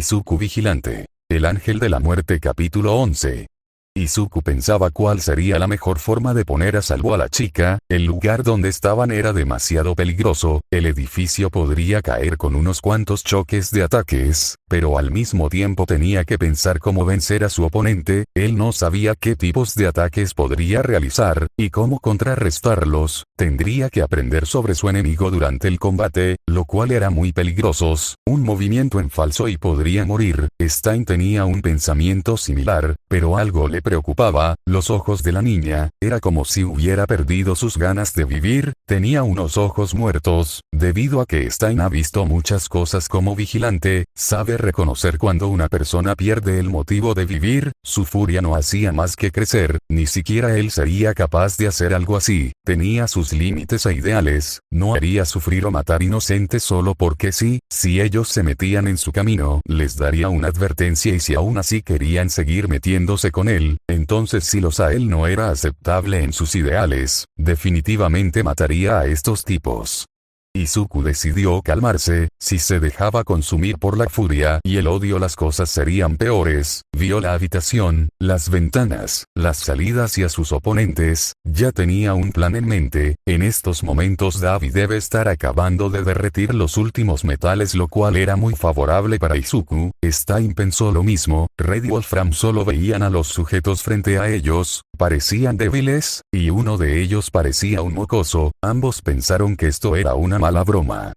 Izuku vigilante. El ángel de la muerte capítulo 11. Izuku pensaba cuál sería la mejor forma de poner a salvo a la chica. El lugar donde estaban era demasiado peligroso, el edificio podría caer con unos cuantos choques de ataques, pero al mismo tiempo tenía que pensar cómo vencer a su oponente. Él no sabía qué tipos de ataques podría realizar, y cómo contrarrestarlos. Tendría que aprender sobre su enemigo durante el combate, lo cual era muy peligroso. Un movimiento en falso y podría morir. Stein tenía un pensamiento similar, pero algo le preocupaba. Los ojos de la niña, era como si hubiera perdido sus ganas de vivir. Tenía unos ojos muertos, debido a que Stein ha visto muchas cosas como vigilante, sabe reconocer cuando una persona pierde el motivo de vivir. Su furia no hacía más que crecer, ni siquiera él sería capaz de hacer algo así. Tenía sus límites e ideales, no haría sufrir o matar inocentes solo porque sí. Si ellos se metían en su camino, les daría una advertencia, y si aún así querían seguir metiéndose con él, entonces Silos a él no era aceptable en sus ideales, definitivamente mataría a estos tipos. Izuku decidió calmarse. Si se dejaba consumir por la furia y el odio, las cosas serían peores. Vio la habitación, las ventanas, las salidas y a sus oponentes. Ya tenía un plan en mente. En estos momentos David debe estar acabando de derretir los últimos metales, lo cual era muy favorable para Izuku. Stein pensó lo mismo. Red y Wolfram solo veían a los sujetos frente a ellos. Parecían débiles, y uno de ellos parecía un mocoso. Ambos pensaron que esto era una mala broma.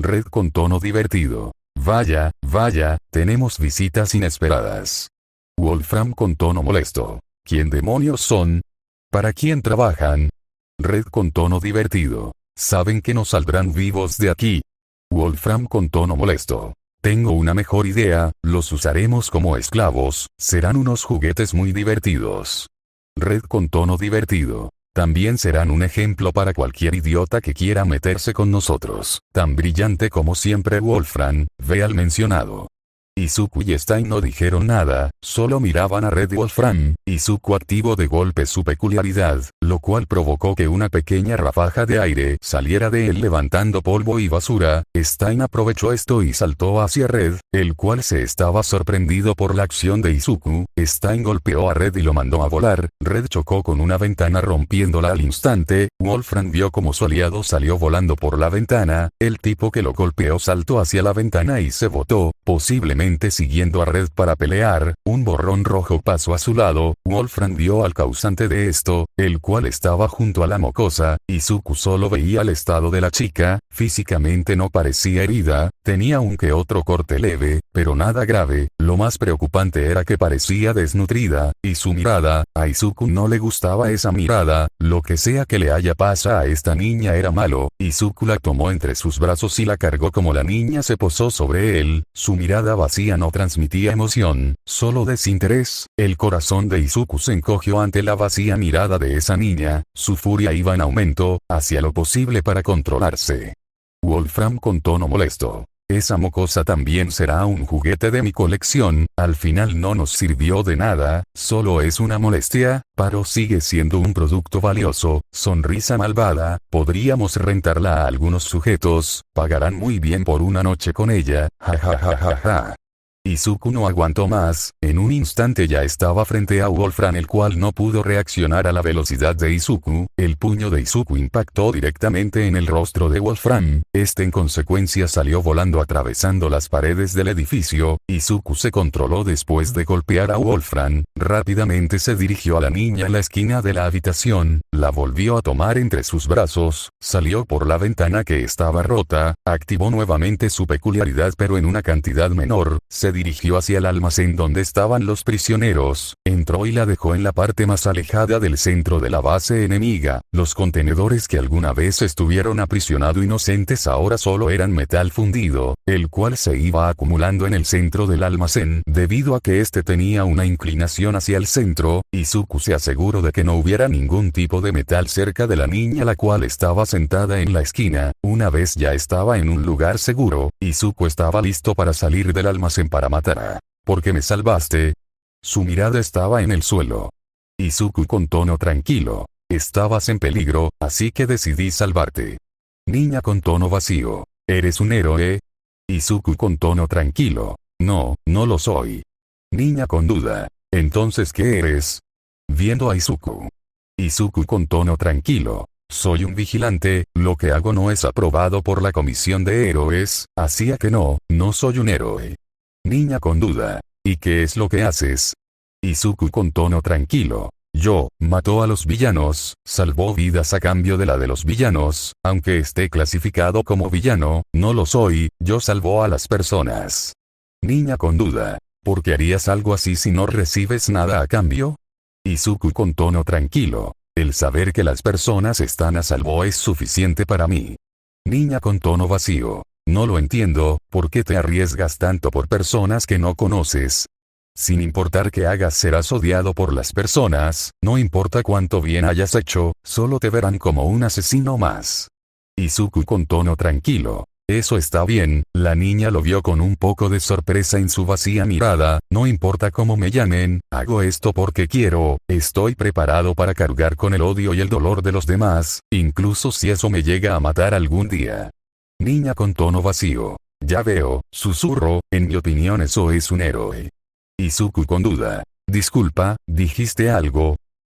Red con tono divertido. Vaya, tenemos visitas inesperadas. Wolfram con tono molesto. ¿Quién demonios son? ¿Para quién trabajan? Red con tono divertido. Saben que no saldrán vivos de aquí. Wolfram con tono molesto. Tengo una mejor idea, los usaremos como esclavos, serán unos juguetes muy divertidos. Red con tono divertido. También serán un ejemplo para cualquier idiota que quiera meterse con nosotros. Tan brillante como siempre Wolfram, ve al mencionado. Izuku y Stein no dijeron nada, solo miraban a Red y Wolfram. Izuku activó de golpe su peculiaridad, lo cual provocó que una pequeña ráfaga de aire saliera de él levantando polvo y basura. Stein aprovechó esto y saltó hacia Red, el cual se estaba sorprendido por la acción de Izuku. Stein golpeó a Red y lo mandó a volar. Red chocó con una ventana rompiéndola al instante. Wolfram vio como su aliado salió volando por la ventana. El tipo que lo golpeó saltó hacia la ventana y se botó, posiblemente siguiendo a Red para pelear. Un borrón rojo pasó a su lado. Wolfram vio al causante de esto, el cual estaba junto a la mocosa. Izuku solo veía el estado de la chica. Físicamente no parecía herida, tenía un que otro corte leve, pero nada grave. Lo más preocupante era que parecía desnutrida, y su mirada. A Izuku no le gustaba esa mirada. Lo que sea que le haya pasado a esta niña era malo. Izuku la tomó entre sus brazos y la cargó como la niña se posó sobre él. Su mirada vacía no transmitía emoción, solo desinterés. El corazón de Izuku se encogió ante la vacía mirada de esa niña. Su furia iba en aumento, hacía lo posible para controlarse. Wolfram con tono molesto. Esa mocosa también será un juguete de mi colección, al final no nos sirvió de nada, solo es una molestia, pero sigue siendo un producto valioso. Sonrisa malvada, podríamos rentarla a algunos sujetos, pagarán muy bien por una noche con ella, ja. Izuku no aguantó más, en un instante ya estaba frente a Wolfram, el cual no pudo reaccionar a la velocidad de Izuku. El puño de Izuku impactó directamente en el rostro de Wolfram. Este en consecuencia salió volando atravesando las paredes del edificio. Izuku se controló después de golpear a Wolfram. Rápidamente se dirigió a la niña en la esquina de la habitación, la volvió a tomar entre sus brazos, salió por la ventana que estaba rota, activó nuevamente su peculiaridad pero en una cantidad menor, se dirigió hacia el almacén donde estaban los prisioneros, entró y la dejó en la parte más alejada del centro de la base enemiga. Los contenedores que alguna vez estuvieron aprisionado inocentes ahora solo eran metal fundido, el cual se iba acumulando en el centro del almacén. Debido a que este tenía una inclinación hacia el centro, Izuku se aseguró de que no hubiera ningún tipo de metal cerca de la niña, la cual estaba sentada en la esquina. Una vez ya estaba en un lugar seguro, Izuku estaba listo para salir del almacén para matar. ¿Por qué me salvaste? Su mirada estaba en el suelo. Izuku con tono tranquilo. Estabas en peligro, así que decidí salvarte. Niña con tono vacío. ¿Eres un héroe? Izuku con tono tranquilo. No, no lo soy. Niña con duda. Entonces, ¿qué eres? Viendo a Izuku. Izuku con tono tranquilo. Soy un vigilante, lo que hago no es aprobado por la comisión de héroes, así que no, no soy un héroe. Niña con duda. ¿Y qué es lo que haces? Izuku con tono tranquilo. Yo, mató a los villanos, salvó vidas a cambio de la de los villanos, aunque esté clasificado como villano, no lo soy, yo salvo a las personas. Niña con duda. ¿Por qué harías algo así si no recibes nada a cambio? Izuku con tono tranquilo. El saber que las personas están a salvo es suficiente para mí. Niña con tono vacío. No lo entiendo, ¿por qué te arriesgas tanto por personas que no conoces? Sin importar qué hagas serás odiado por las personas, no importa cuánto bien hayas hecho, solo te verán como un asesino más. Izuku con tono tranquilo. Eso está bien, la niña lo vio con un poco de sorpresa en su vacía mirada, no importa cómo me llamen, hago esto porque quiero, estoy preparado para cargar con el odio y el dolor de los demás, incluso si eso me llega a matar algún día. Niña con tono vacío. Ya veo, susurro, en mi opinión eso es un héroe. Izuku con duda. Disculpa, ¿dijiste algo?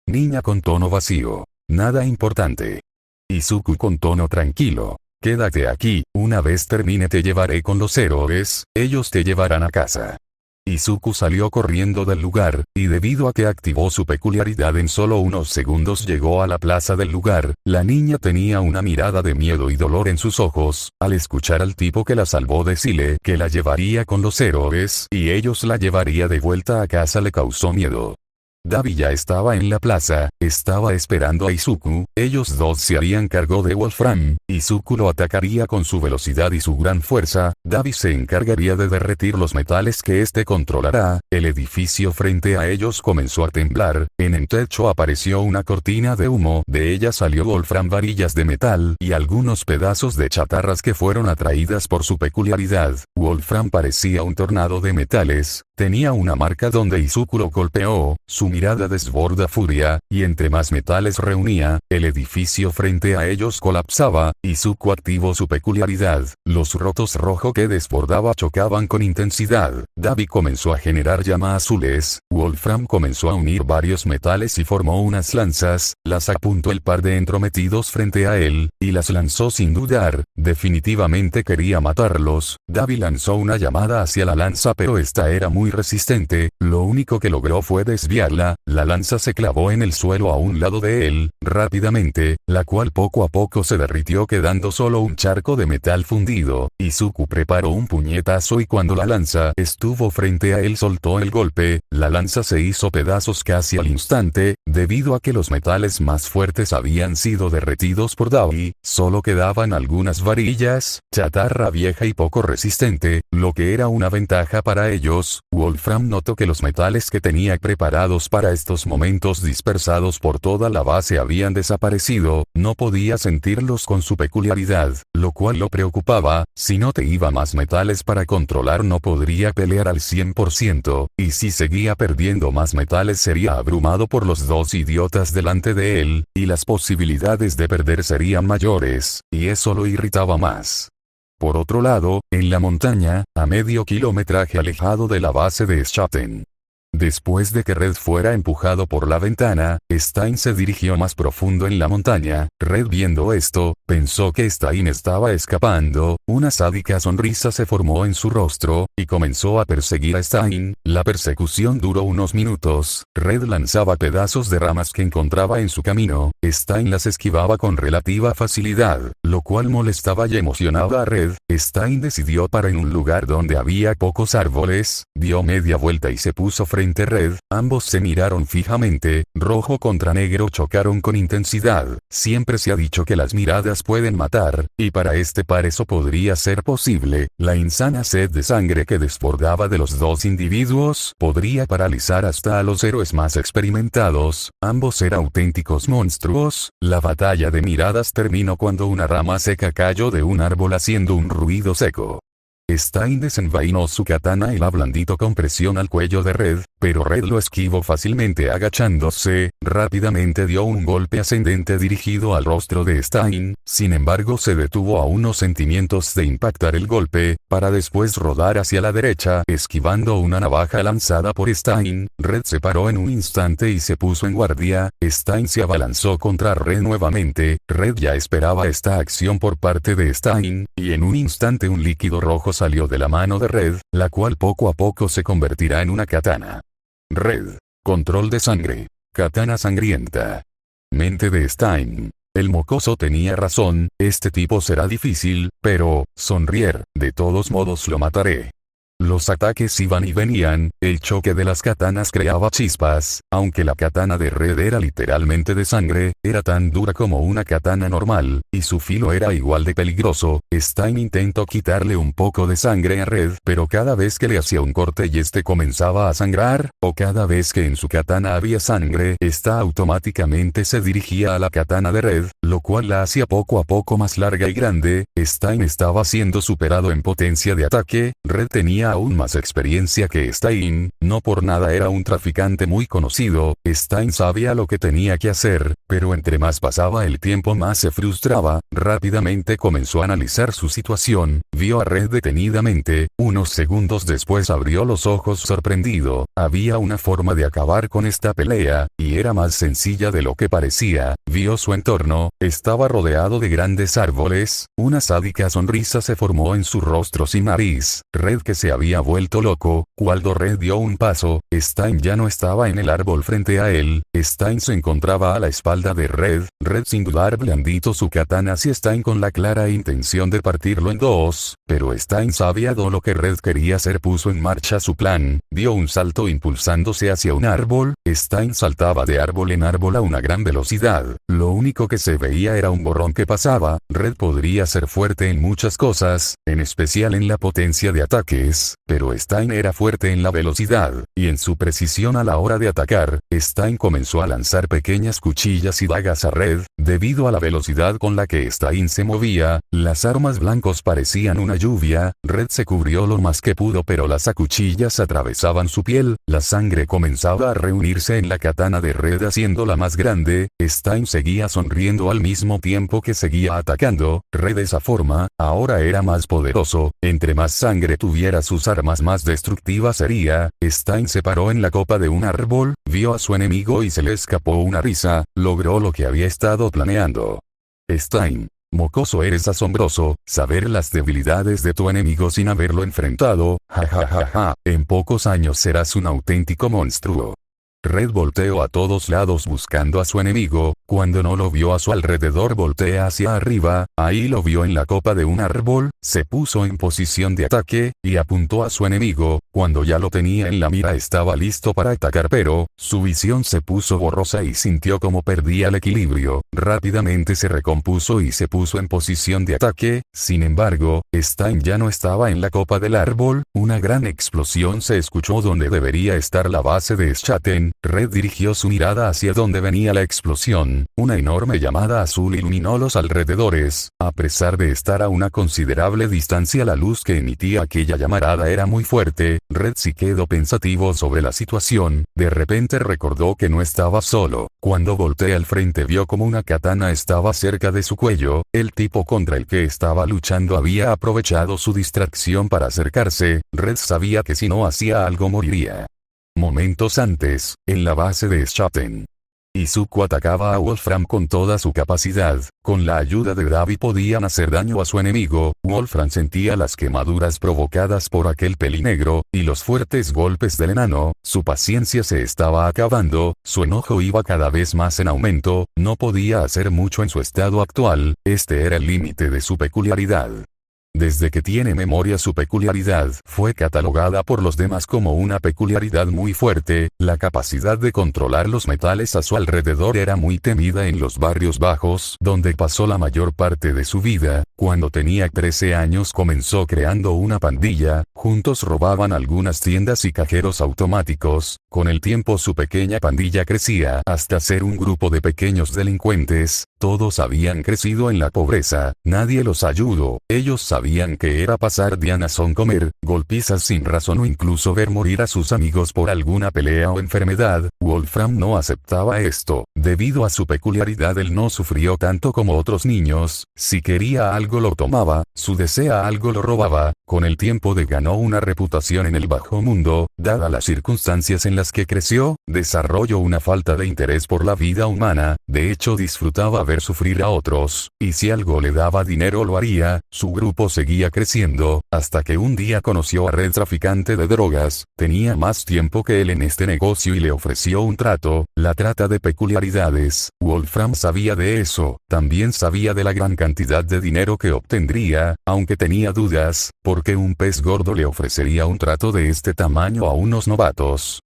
Niña con tono vacío. Nada importante. Izuku con tono tranquilo. Quédate aquí, una vez termine te llevaré con los héroes, ellos te llevarán a casa. Izuku salió corriendo del lugar, y debido a que activó su peculiaridad en solo unos segundos llegó a la plaza del lugar, la niña tenía una mirada de miedo y dolor en sus ojos, al escuchar al tipo que la salvó decirle que la llevaría con los héroes y ellos la llevaría de vuelta a casa le causó miedo. Dabi ya estaba en la plaza, estaba esperando a Izuku, ellos dos se harían cargo de Wolfram, Izuku lo atacaría con su velocidad y su gran fuerza, Dabi se encargaría de derretir los metales que éste controlará, el edificio frente a ellos comenzó a temblar, en el techo apareció una cortina de humo, de ella salió Wolfram varillas de metal y algunos pedazos de chatarras que fueron atraídas por su peculiaridad, Wolfram parecía un tornado de metales, tenía una marca donde Izuku lo golpeó, su mirada desborda furia, y entre más metales reunía, el edificio frente a ellos colapsaba, Izuku activó su peculiaridad, los rotos rojo que desbordaba chocaban con intensidad, Dabi comenzó a generar llamas azules, Wolfram comenzó a unir varios metales y formó unas lanzas, las apuntó el par de entrometidos frente a él, y las lanzó sin dudar, definitivamente quería matarlos, Dabi lanzó una llamada hacia la lanza pero esta era muy resistente, lo único que logró fue desviarla, la lanza se clavó en el suelo a un lado de él, rápidamente, la cual poco a poco se derritió quedando solo un charco de metal fundido, Izuku preparó un puñetazo y cuando la lanza estuvo frente a él soltó el golpe, la lanza se hizo pedazos casi al instante, debido a que los metales más fuertes habían sido derretidos por Dabi, solo quedaban algunas varillas, chatarra vieja y poco resistente, lo que era una ventaja para ellos. Wolfram notó que los metales que tenía preparados para estos momentos dispersados por toda la base habían desaparecido, no podía sentirlos con su peculiaridad, lo cual lo preocupaba, si no te iba más metales para controlar no podría pelear al 100%, y si seguía perdiendo más metales sería abrumado por los dos idiotas delante de él, y las posibilidades de perder serían mayores, y eso lo irritaba más. Por otro lado, en la montaña, a medio kilometraje alejado de la base de Schatten. Después de que Red fuera empujado por la ventana, Stein se dirigió más profundo en la montaña. Red viendo esto, pensó que Stein estaba escapando, una sádica sonrisa se formó en su rostro, y comenzó a perseguir a Stein. La persecución duró unos minutos, Red lanzaba pedazos de ramas que encontraba en su camino, Stein las esquivaba con relativa facilidad, lo cual molestaba y emocionaba a Red. Stein decidió parar en un lugar donde había pocos árboles, dio media vuelta y se puso frente a Red, ambos se miraron fijamente, rojo contra negro chocaron con intensidad, siempre se ha dicho que las miradas pueden matar, y para este par eso podría ser posible, la insana sed de sangre que desbordaba de los dos individuos podría paralizar hasta a los héroes más experimentados, ambos eran auténticos monstruos, la batalla de miradas terminó cuando una rama seca cayó de un árbol haciendo un ruido seco. Stein desenvainó su katana y la blandito con presión al cuello de Red, pero Red lo esquivó fácilmente agachándose, rápidamente dio un golpe ascendente dirigido al rostro de Stein, sin embargo se detuvo a unos centímetros de impactar el golpe, para después rodar hacia la derecha, esquivando una navaja lanzada por Stein. Red se paró en un instante y se puso en guardia. Stein se abalanzó contra Red nuevamente. Red ya esperaba esta acción por parte de Stein, y en un instante un líquido rojo salió de la mano de Red, la cual poco a poco se convertirá en una katana. Red. Control de sangre. Katana sangrienta. Mente de Stein. El mocoso tenía razón, este tipo será difícil, pero, sonrier, de todos modos lo mataré. Los ataques iban y venían, el choque de las katanas creaba chispas, aunque la katana de Red era literalmente de sangre, era tan dura como una katana normal, y su filo era igual de peligroso. Stein intentó quitarle un poco de sangre a Red, pero cada vez que le hacía un corte y este comenzaba a sangrar, o cada vez que en su katana había sangre, esta automáticamente se dirigía a la katana de Red, lo cual la hacía poco a poco más larga y grande. Stein estaba siendo superado en potencia de ataque. Red tenía aún más experiencia que Stein, no por nada era un traficante muy conocido. Stein sabía lo que tenía que hacer, pero entre más pasaba el tiempo más se frustraba. Rápidamente comenzó a analizar su situación, vio a Red detenidamente, unos segundos después abrió los ojos sorprendido. Había una forma de acabar con esta pelea, y era más sencilla de lo que parecía. Vio su entorno, estaba rodeado de grandes árboles, una sádica sonrisa se formó en su rostro sin nariz. Red que se había vuelto loco, cuando Red dio un paso, Stein ya no estaba en el árbol frente a él, Stein se encontraba a la espalda de Red. Red sin dudar blandito su katana hacia Stein con la clara intención de partirlo en dos, pero Stein sabía lo que Red quería hacer, puso en marcha su plan, dio un salto impulsándose hacia un árbol. Stein saltaba de árbol en árbol a una gran velocidad, lo único que se veía era un borrón que pasaba. Red podría ser fuerte en muchas cosas, en especial en la potencia de ataques, pero Stein era fuerte en la velocidad, y en su precisión a la hora de atacar. Stein comenzó a lanzar pequeñas cuchillas y dagas a Red, debido a la velocidad con la que Stein se movía, las armas blancos parecían una lluvia. Red se cubrió lo más que pudo pero las cuchillas atravesaban su piel, la sangre comenzaba a reunirse en la katana de Red haciéndola más grande. Stein seguía sonriendo al mismo tiempo que seguía atacando. Red de esa forma, ahora era más poderoso, entre más sangre tuviera sus armas más destructiva sería. Stein se paró en la copa de un árbol, vio a su enemigo y se le escapó una risa, logró lo que había estado planeando. Stein. Mocoso, eres asombroso, saber las debilidades de tu enemigo sin haberlo enfrentado, ja, en pocos años serás un auténtico monstruo. Red volteó a todos lados buscando a su enemigo, cuando no lo vio a su alrededor voltea hacia arriba, ahí lo vio en la copa de un árbol, se puso en posición de ataque, y apuntó a su enemigo. Cuando ya lo tenía en la mira estaba listo para atacar, pero, su visión se puso borrosa y sintió como perdía el equilibrio. Rápidamente se recompuso y se puso en posición de ataque. Sin embargo, Stein ya no estaba en la copa del árbol. Una gran explosión se escuchó donde debería estar la base de Schatten. Red dirigió su mirada hacia donde venía la explosión. Una enorme llamada azul iluminó los alrededores. A pesar de estar a una considerable distancia, la luz que emitía aquella llamarada era muy fuerte. Red sí quedó pensativo sobre la situación. De repente recordó que no estaba solo. Cuando volteó al frente vio como una katana estaba cerca de su cuello. El tipo contra el que estaba luchando había aprovechado su distracción para acercarse. Red sabía que si no hacía algo moriría. Momentos antes, en la base de Schatten, Izuku atacaba a Wolfram con toda su capacidad. Con la ayuda de Dabi podían hacer daño a su enemigo. Wolfram sentía las quemaduras provocadas por aquel pelinegro, y los fuertes golpes del enano. Su paciencia se estaba acabando, su enojo iba cada vez más en aumento, no podía hacer mucho en su estado actual, este era el límite de su peculiaridad. Desde que tiene memoria su peculiaridad fue catalogada por los demás como una peculiaridad muy fuerte. La capacidad de controlar los metales a su alrededor era muy temida en los barrios bajos donde pasó la mayor parte de su vida. Cuando tenía 13 años comenzó creando una pandilla, juntos robaban algunas tiendas y cajeros automáticos. Con el tiempo su pequeña pandilla crecía hasta ser un grupo de pequeños delincuentes. Todos habían crecido en la pobreza, nadie los ayudó, ellos sabían sabían que era pasar días son comer, golpizas sin razón o incluso ver morir a sus amigos por alguna pelea o enfermedad. Wolfram no aceptaba esto. Debido a su peculiaridad él no sufrió tanto como otros niños, si quería algo lo tomaba, si desea algo lo robaba. Con el tiempo ganó una reputación en el bajo mundo, dada las circunstancias en las que creció, desarrolló una falta de interés por la vida humana, de hecho disfrutaba ver sufrir a otros, y si algo le daba dinero lo haría. Su grupo seguía creciendo, hasta que un día conoció a Red, traficante de drogas, tenía más tiempo que él en este negocio y le ofreció un trato, la trata de peculiaridades. Wolfram sabía de eso, también sabía de la gran cantidad de dinero que obtendría, aunque tenía dudas, porque un pez gordo le ofrecería un trato de este tamaño a unos novatos.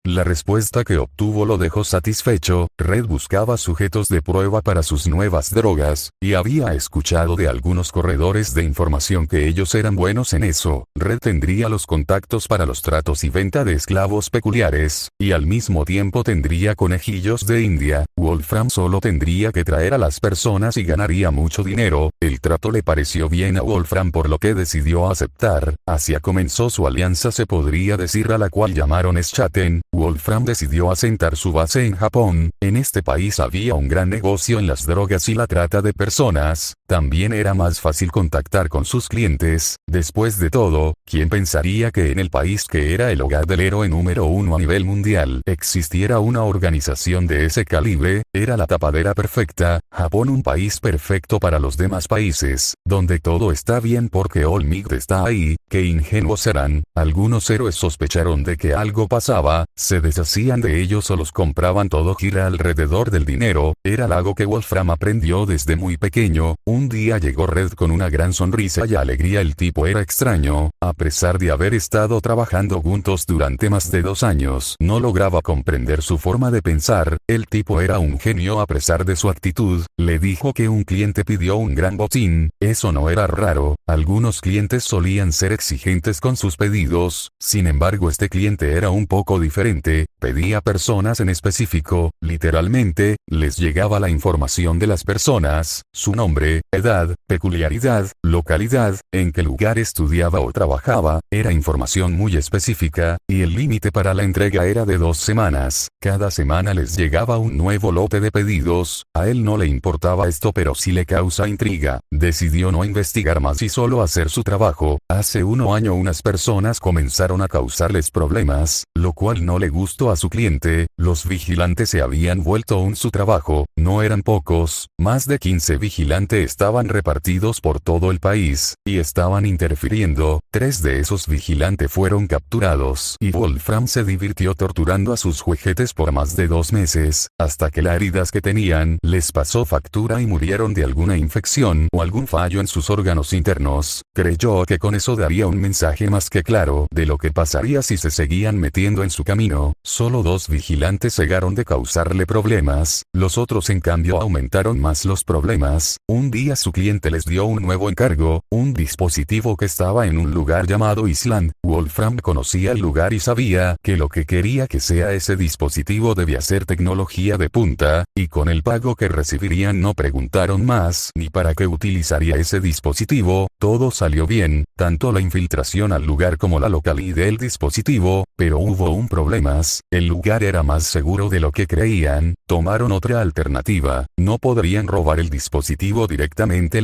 La respuesta que obtuvo lo dejó satisfecho. Red buscaba sujetos de prueba para sus nuevas drogas, y había escuchado de algunos corredores de información que ellos eran buenos en eso. Red tendría los contactos para los tratos y venta de esclavos peculiares, y al mismo tiempo tendría conejillos de India. Wolfram solo tendría que traer a las personas y ganaría mucho dinero. El trato le pareció bien a Wolfram, por lo que decidió aceptar. Así comenzó su alianza, se podría decir, a la cual llamaron Schatten. Wolfram decidió asentar su base en Japón. En este país había un gran negocio en las drogas y la trata de personas. También era más fácil contactar con sus clientes. Después de todo, ¿quién pensaría que en el país que era el hogar del héroe número uno a nivel mundial existiera una organización de ese calibre? Era la tapadera perfecta. Japón, un país perfecto para los demás países, donde todo está bien porque All Might está ahí. Qué ingenuos eran. Algunos héroes sospecharon de que algo pasaba, se deshacían de ellos o los compraban. Todo gira alrededor del dinero. Era algo que Wolfram aprendió desde muy pequeño. Un día llegó Red con una gran sonrisa y alegría. El tipo era extraño. A pesar de haber estado trabajando juntos durante más de 2 años, no lograba comprender su forma de pensar. El tipo era un genio a pesar de su actitud. Le dijo que un cliente pidió un gran botín. Eso no era raro. Algunos clientes solían ser exigentes con sus pedidos. Sin embargo, este cliente era un poco diferente. Pedía personas en específico. Literalmente, les llegaba la información de las personas, su nombre, edad, peculiaridad, localidad, en qué lugar estudiaba o trabajaba. Era información muy específica, y el límite para la entrega era de 2 semanas. Cada semana les llegaba un nuevo lote de pedidos. A él no le importaba esto, pero sí le causa intriga. Decidió no investigar más y solo hacer su trabajo. Hace un año unas personas comenzaron a causarles problemas, lo cual no le gustó a su cliente. Los vigilantes se habían vuelto su trabajo. No eran pocos, más de 15 vigilantes estaban repartidos por todo el país, y estaban interfiriendo. 3 de esos vigilantes fueron capturados, y Wolfram se divirtió torturando a sus juguetes por más de 2 meses, hasta que las heridas que tenían les pasó factura y murieron de alguna infección o algún fallo en sus órganos internos. Creyó que con eso daría un mensaje más que claro de lo que pasaría si se seguían metiendo en su camino. Solo 2 vigilantes llegaron de causarle problemas, los otros en cambio aumentaron más los problemas. Un día su cliente les dio un nuevo encargo, un dispositivo que estaba en un lugar llamado Island. Wolfram conocía el lugar y sabía que lo que quería que sea ese dispositivo debía ser tecnología de punta, y con el pago que recibirían no preguntaron más ni para qué utilizaría ese dispositivo. Todo salió bien, tanto la infiltración al lugar como la localidad del dispositivo, pero hubo un problema. El lugar era más seguro de lo que creían. Tomaron otra alternativa. No podrían robar el dispositivo directamente.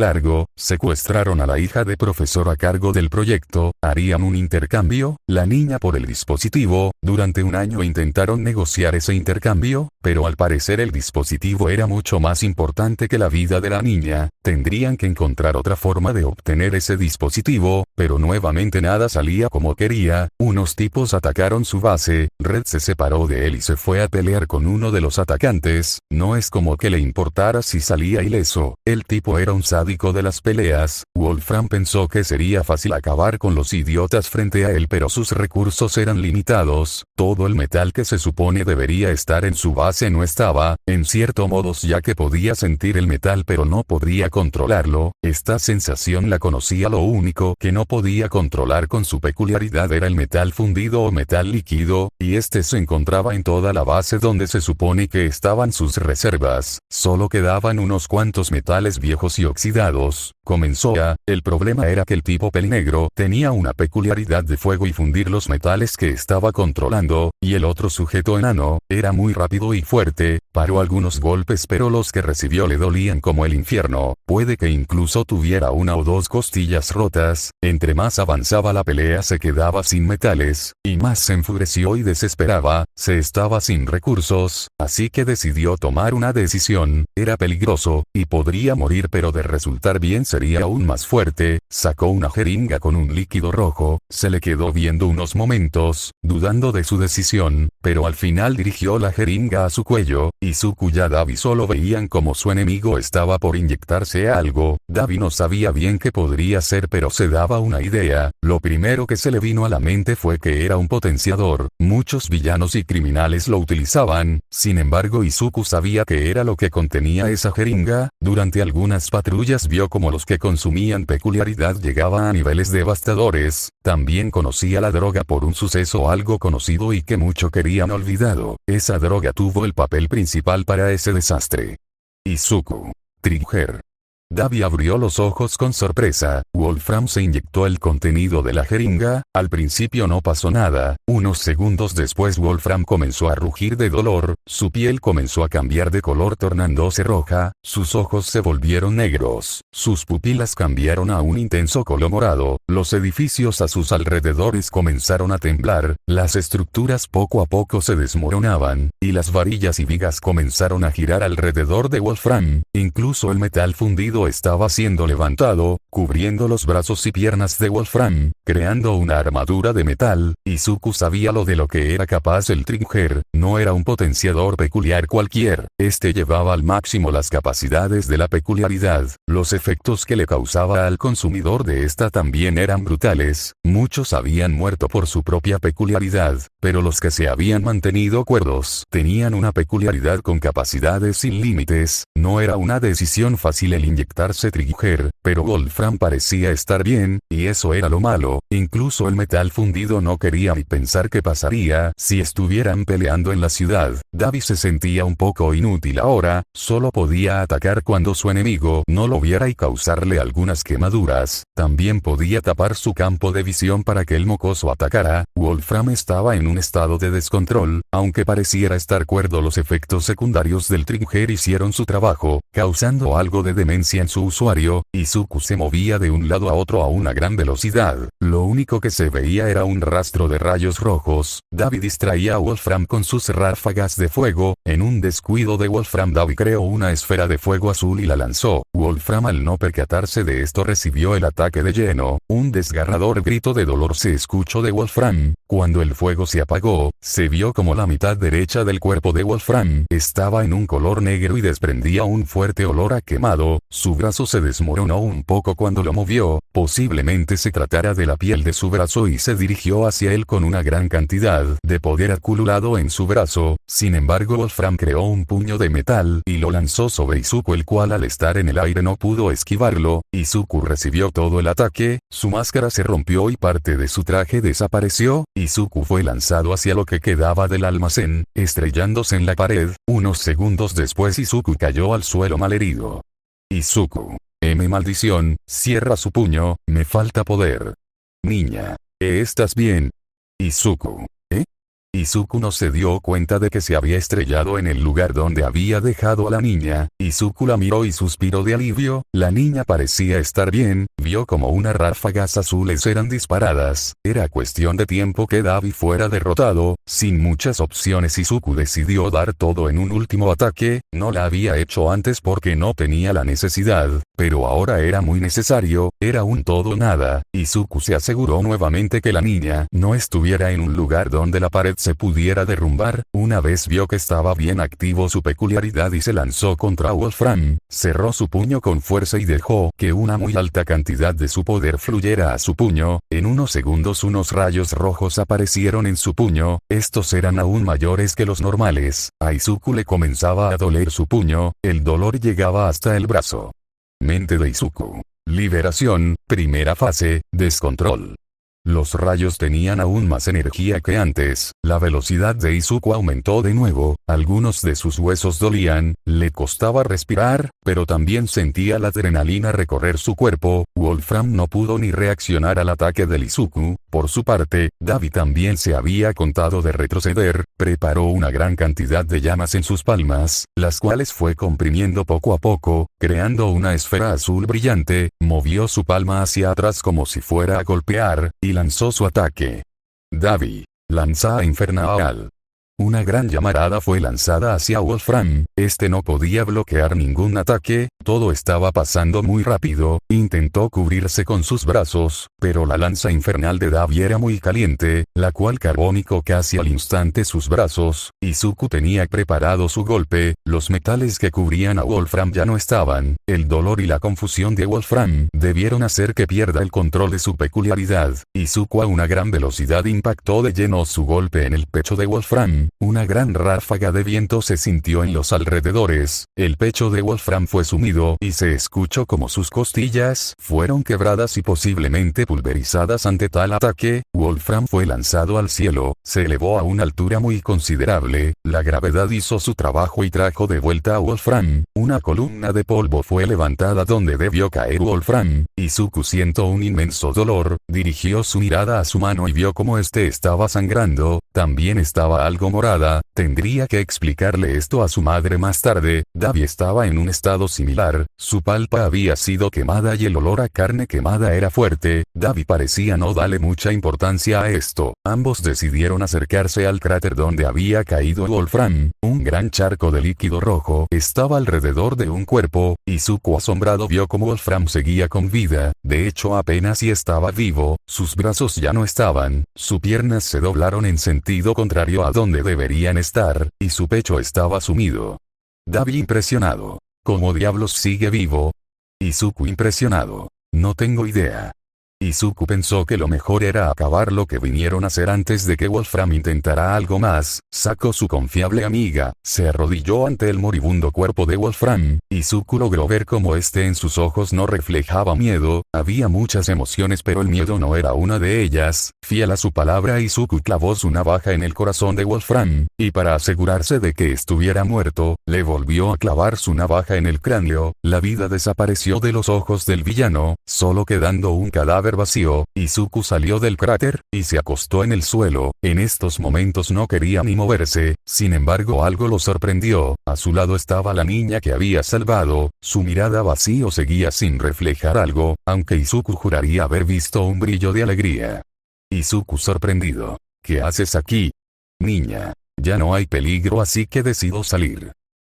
Secuestraron a la hija de profesor a cargo del proyecto. Harían un intercambio, la niña por el dispositivo. Durante un año intentaron negociar ese intercambio, pero al parecer el dispositivo era mucho más importante que la vida de la niña. Tendrían que encontrar otra forma de obtener ese dispositivo, pero nuevamente nada salía como quería. Unos tipos atacaron su base. Red se separó de él y se fue a pelear con uno de los atacantes. No es como que le importara si salía ileso. El tipo era un sádico de las peleas. Wolfram pensó que sería fácil acabar con los idiotas frente a él, pero sus recursos eran limitados. Todo el metal que se supone debería estar en su base no estaba, en cierto modo, ya que podía sentir el metal pero no podía controlarlo. Esta sensación la conocía. Lo único que no podía controlar con su peculiaridad era el metal fundido o metal líquido, y y este se encontraba en toda la base donde se supone que estaban sus reservas, solo quedaban unos cuantos metales viejos y oxidados. El problema era que el tipo pelinegro tenía una peculiaridad de fuego y fundir los metales que estaba controlando, y el otro sujeto enano, era muy rápido y fuerte, paró algunos golpes pero los que recibió le dolían como el infierno, puede que incluso tuviera una o dos costillas rotas. Entre más avanzaba la pelea se quedaba sin metales, y más se enfureció y desesperaba, se estaba sin recursos, así que decidió tomar una decisión. Era peligroso, y podría morir pero de resultar bien sería aún más fuerte. Sacó una jeringa con un líquido rojo, se le quedó viendo unos momentos, dudando de su decisión, pero al final dirigió la jeringa a su cuello. Izuku y Dabi solo veían como su enemigo estaba por inyectarse algo. Dabi no sabía bien qué podría ser pero se daba una idea. Lo primero que se le vino a la mente fue que era un potenciador. Muchos villanos y criminales lo utilizaban, sin embargo Izuku sabía que era lo que contenía esa jeringa. Durante algunas patrullas vio como los que consumían peculiaridad llegaba a niveles devastadores. También conocía la droga por un suceso algo conocido y que mucho querían olvidado. Esa droga tuvo el papel principal para ese desastre. Izuku. Trigger. Dabi abrió los ojos con sorpresa. Wolfram se inyectó el contenido de la jeringa. Al principio no pasó nada. Unos segundos después Wolfram comenzó a rugir de dolor, su piel comenzó a cambiar de color tornándose roja, sus ojos se volvieron negros, sus pupilas cambiaron a un intenso color morado, los edificios a sus alrededores comenzaron a temblar, las estructuras poco a poco se desmoronaban, y las varillas y vigas comenzaron a girar alrededor de Wolfram. Incluso el metal fundido estaba siendo levantado, cubriendo los brazos y piernas de Wolfram, creando una armadura de metal. Izuku sabía lo de lo que era capaz el Trigger, no era un potenciador peculiar cualquier, este llevaba al máximo las capacidades de la peculiaridad, los efectos que le causaba al consumidor de esta también eran brutales, muchos habían muerto por su propia peculiaridad, pero los que se habían mantenido cuerdos tenían una peculiaridad con capacidades sin límites. No era una decisión fácil el inyectarse Trigger, pero Wolfram parecía estar bien, y eso era lo malo. Incluso el metal fundido no quería ni pensar qué pasaría si estuvieran peleando en la ciudad. Dabi se sentía un poco inútil ahora, solo podía atacar cuando su enemigo no lo viera y causarle algunas quemaduras. También podía tapar su campo de visión para que el mocoso atacara. Wolfram estaba en un estado de descontrol, aunque pareciera estar cuerdo, los efectos secundarios del Trigger hicieron su trabajo, causando algo de demencia en su usuario. Izuku se movía de un lado a otro a una gran velocidad, lo único que se veía era un rastro de rayos rojos. Dabi distraía a Wolfram con sus ráfagas de fuego, en un descuido de Wolfram Dabi creó una esfera de fuego azul y la lanzó. Wolfram al no percatarse de esto recibió el ataque de lleno, un desgarrador grito de dolor se escuchó de Wolfram. Cuando el fuego se apagó, se vio como la mitad derecha del cuerpo de Wolfram estaba en un color negro y desprendía un fuerte olor a quemado, su brazo se desmoronó un poco cuando lo movió, posiblemente se tratara de la piel de su brazo y se dirigió hacia él con una gran cantidad de poder acumulado en su brazo. Sin embargo Wolfram creó un puño de metal y lo lanzó sobre Izuku, el cual al estar en el aire no pudo esquivarlo. Izuku recibió todo el ataque, su máscara se rompió y parte de su traje desapareció. Izuku fue lanzado hacia lo que quedaba del almacén, estrellándose en la pared. Unos segundos después Izuku cayó al suelo malherido. Izuku. Maldición, cierra su puño, me falta poder. Niña. ¿Estás bien? Izuku. Izuku no se dio cuenta de que se había estrellado en el lugar donde había dejado a la niña. Izuku la miró y suspiró de alivio. La niña parecía estar bien, vio como unas ráfagas azules eran disparadas. Era cuestión de tiempo que Dabi fuera derrotado. Sin muchas opciones Izuku decidió dar todo en un último ataque. No la había hecho antes porque no tenía la necesidad, pero ahora era muy necesario, era un todo o nada. Izuku se aseguró nuevamente que la niña no estuviera en un lugar donde la pared se pudiera derrumbar. Una vez vio que estaba bien activo su peculiaridad y se lanzó contra Wolfram, cerró su puño con fuerza y dejó que una muy alta cantidad de su poder fluyera a su puño. En unos segundos unos rayos rojos aparecieron en su puño, estos eran aún mayores que los normales. A Izuku le comenzaba a doler su puño, el dolor llegaba hasta el brazo. Mente de Izuku. Liberación, primera fase, descontrol. Los rayos tenían aún más energía que antes, la velocidad de Izuku aumentó de nuevo, algunos de sus huesos dolían, le costaba respirar, pero también sentía la adrenalina recorrer su cuerpo. Wolfram no pudo ni reaccionar al ataque del Izuku. Por su parte, Davi también se había contado de retroceder, preparó una gran cantidad de llamas en sus palmas, las cuales fue comprimiendo poco a poco, creando una esfera azul brillante, movió su palma hacia atrás como si fuera a golpear, y lanzó su ataque. Davi. Lanza infernal. Una gran llamarada fue lanzada hacia Wolfram, este no podía bloquear ningún ataque, todo estaba pasando muy rápido, intentó cubrirse con sus brazos, pero la lanza infernal de Davi era muy caliente, la cual carbónico casi al instante sus brazos. Izuku tenía preparado su golpe, los metales que cubrían a Wolfram ya no estaban, el dolor y la confusión de Wolfram debieron hacer que pierda el control de su peculiaridad. Izuku a una gran velocidad impactó de lleno su golpe en el pecho de Wolfram. Una gran ráfaga de viento se sintió en los alrededores, el pecho de Wolfram fue sumido y se escuchó como sus costillas fueron quebradas y posiblemente pulverizadas ante tal ataque. Wolfram fue lanzado al cielo, se elevó a una altura muy considerable, la gravedad hizo su trabajo y trajo de vuelta a Wolfram. Una columna de polvo fue levantada donde debió caer Wolfram. Izuku sintió un inmenso dolor, dirigió su mirada a su mano y vio cómo este estaba sangrando, también estaba algo morada. Tendría que explicarle esto a su madre más tarde. Davi estaba en un estado similar, su palpa había sido quemada y el olor a carne quemada era fuerte. Davi parecía no darle mucha importancia a esto. Ambos decidieron acercarse al cráter donde había caído Wolfram. Un gran charco de líquido rojo estaba alrededor de un cuerpo. Izuku asombrado vio cómo Wolfram seguía con vida, de hecho apenas si estaba vivo, sus brazos ya no estaban, sus piernas se doblaron en sentido contrario a donde deberían estar, y su pecho estaba sumido. Davi impresionado. ¿Cómo diablos sigue vivo? Izuku impresionado. No tengo idea. Izuku pensó que lo mejor era acabar lo que vinieron a hacer antes de que Wolfram intentara algo más. Sacó su confiable amiga, se arrodilló ante el moribundo cuerpo de Wolfram. Izuku logró ver cómo este en sus ojos no reflejaba miedo, había muchas emociones pero el miedo no era una de ellas. Fiel a su palabra, Izuku clavó su navaja en el corazón de Wolfram, y para asegurarse de que estuviera muerto, le volvió a clavar su navaja en el cráneo. La vida desapareció de los ojos del villano, solo quedando un cadáver vacío. Izuku salió del cráter, y se acostó en el suelo. En estos momentos no quería ni moverse, sin embargo algo lo sorprendió. A su lado estaba la niña que había salvado, su mirada vacío seguía sin reflejar algo, aunque Izuku juraría haber visto un brillo de alegría. Izuku sorprendido. ¿Qué haces aquí? Niña. Ya no hay peligro así que decido salir.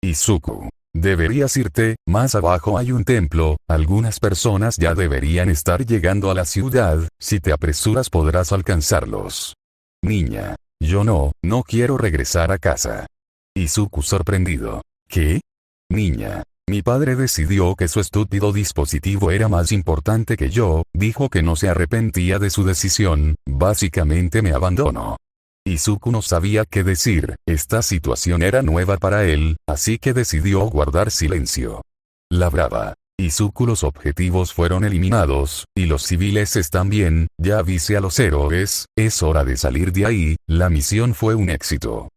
Izuku. Deberías irte, más abajo hay un templo, algunas personas ya deberían estar llegando a la ciudad, si te apresuras podrás alcanzarlos. Niña. Yo no quiero regresar a casa. Izuku sorprendido. ¿Qué? Niña. Mi padre decidió que su estúpido dispositivo era más importante que yo, dijo que no se arrepentía de su decisión, básicamente me abandonó. Izuku no sabía qué decir, esta situación era nueva para él, así que decidió guardar silencio. La brava. Izuku, los objetivos fueron eliminados, y los civiles están bien, ya avise a los héroes, es hora de salir de ahí, la misión fue un éxito.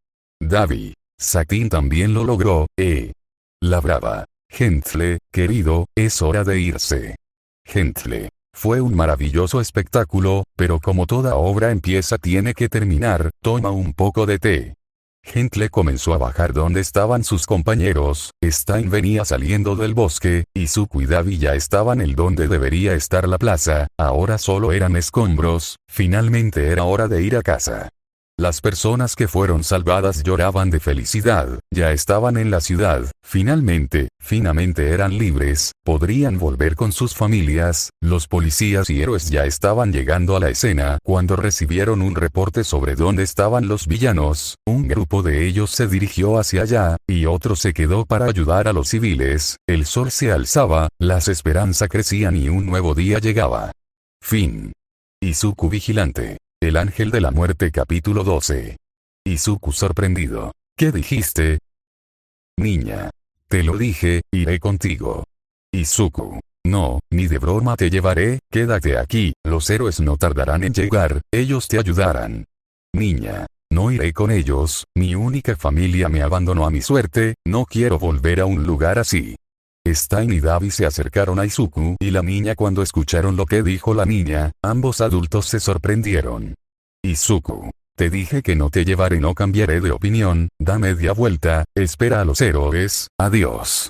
Davi. Satin también lo logró, La brava. Gentle, querido, es hora de irse. Gentle. Fue un maravilloso espectáculo, pero como toda obra empieza tiene que terminar, toma un poco de té. Gentle comenzó a bajar donde estaban sus compañeros, Stein venía saliendo del bosque, Izuku y Davi ya estaban en donde debería estar la plaza, ahora solo eran escombros, finalmente era hora de ir a casa. Las personas que fueron salvadas lloraban de felicidad, ya estaban en la ciudad, finalmente eran libres, podrían volver con sus familias. Los policías y héroes ya estaban llegando a la escena cuando recibieron un reporte sobre dónde estaban los villanos, un grupo de ellos se dirigió hacia allá, y otro se quedó para ayudar a los civiles. El sol se alzaba, las esperanzas crecían y un nuevo día llegaba. Fin. Izuku vigilante. El ángel de la muerte capítulo 12. Izuku sorprendido. ¿Qué dijiste? Niña. Te lo dije, iré contigo. Izuku. No, ni de broma te llevaré, quédate aquí, los héroes no tardarán en llegar, ellos te ayudarán. Niña. No iré con ellos, mi única familia me abandonó a mi suerte, no quiero volver a un lugar así. Stein y Davi se acercaron a Izuku y la niña cuando escucharon lo que dijo la niña, ambos adultos se sorprendieron. Izuku. Te dije que no te llevaré, no cambiaré de opinión, da media vuelta, espera a los héroes, adiós.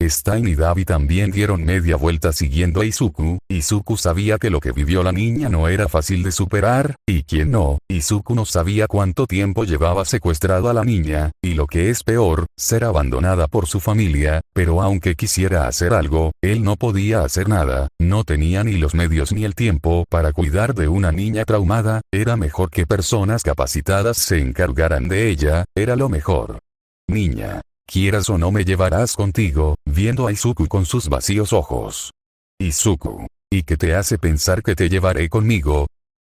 Stein y Davi también dieron media vuelta siguiendo a Izuku. Izuku sabía que lo que vivió la niña no era fácil de superar, y quien no, Izuku no sabía cuánto tiempo llevaba secuestrado a la niña, y lo que es peor, ser abandonada por su familia, pero aunque quisiera hacer algo, él no podía hacer nada, no tenía ni los medios ni el tiempo para cuidar de una niña traumada, era mejor que personas capacitadas se encargaran de ella, era lo mejor. Niña. Quieras o no me llevarás contigo, viendo a Izuku con sus vacíos ojos. Izuku. ¿Y qué te hace pensar que te llevaré conmigo?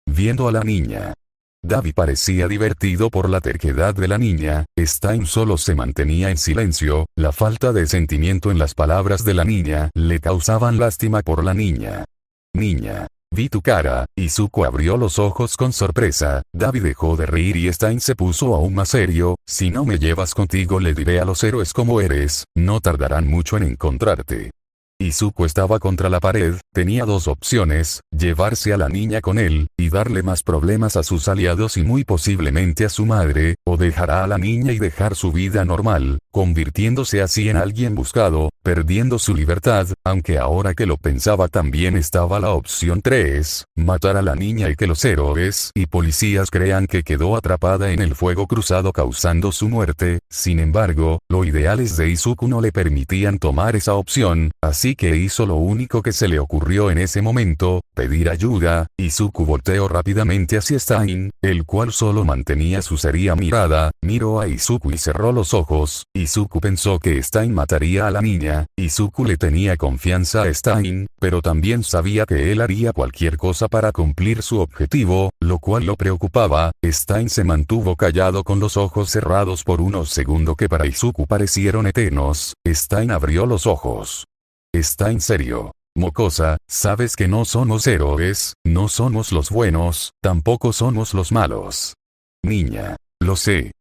Viendo a la niña. Davi parecía divertido por la terquedad de la niña, Stein solo se mantenía en silencio, la falta de sentimiento en las palabras de la niña le causaban lástima por la niña. Niña. Vi tu cara, Izuku abrió los ojos con sorpresa, Davi dejó de reír y Stein se puso aún más serio, si no me llevas contigo le diré a los héroes cómo eres, no tardarán mucho en encontrarte. Izuku estaba contra la pared, tenía dos opciones, llevarse a la niña con él, y darle más problemas a sus aliados y muy posiblemente a su madre, o dejará a la niña y dejar su vida normal, convirtiéndose así en alguien buscado, perdiendo su libertad, aunque ahora que lo pensaba también estaba la opción 3, matar a la niña y que los héroes y policías crean que quedó atrapada en el fuego cruzado causando su muerte, sin embargo, los ideales de Izuku no le permitían tomar esa opción, así que hizo lo único que se le ocurrió en ese momento, pedir ayuda. Izuku volteó rápidamente hacia Stein, el cual solo mantenía su seria mirada, miró a Izuku y cerró los ojos. Izuku pensó que Stein mataría a la niña, Izuku le tenía confianza a Stein, pero también sabía que él haría cualquier cosa para cumplir su objetivo, lo cual lo preocupaba. Stein se mantuvo callado con los ojos cerrados por unos segundos que para Izuku parecieron eternos. Stein abrió los ojos. Está en serio. Mocosa, sabes que no somos héroes, no somos los buenos, tampoco somos los malos. Niña. Lo sé.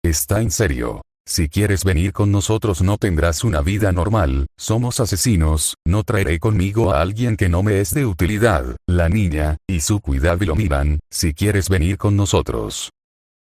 Está en serio. Si quieres venir con nosotros no tendrás una vida normal, somos asesinos, no traeré conmigo a alguien que no me es de utilidad. La niña, Izuku y Davi lo miran, si quieres venir con nosotros.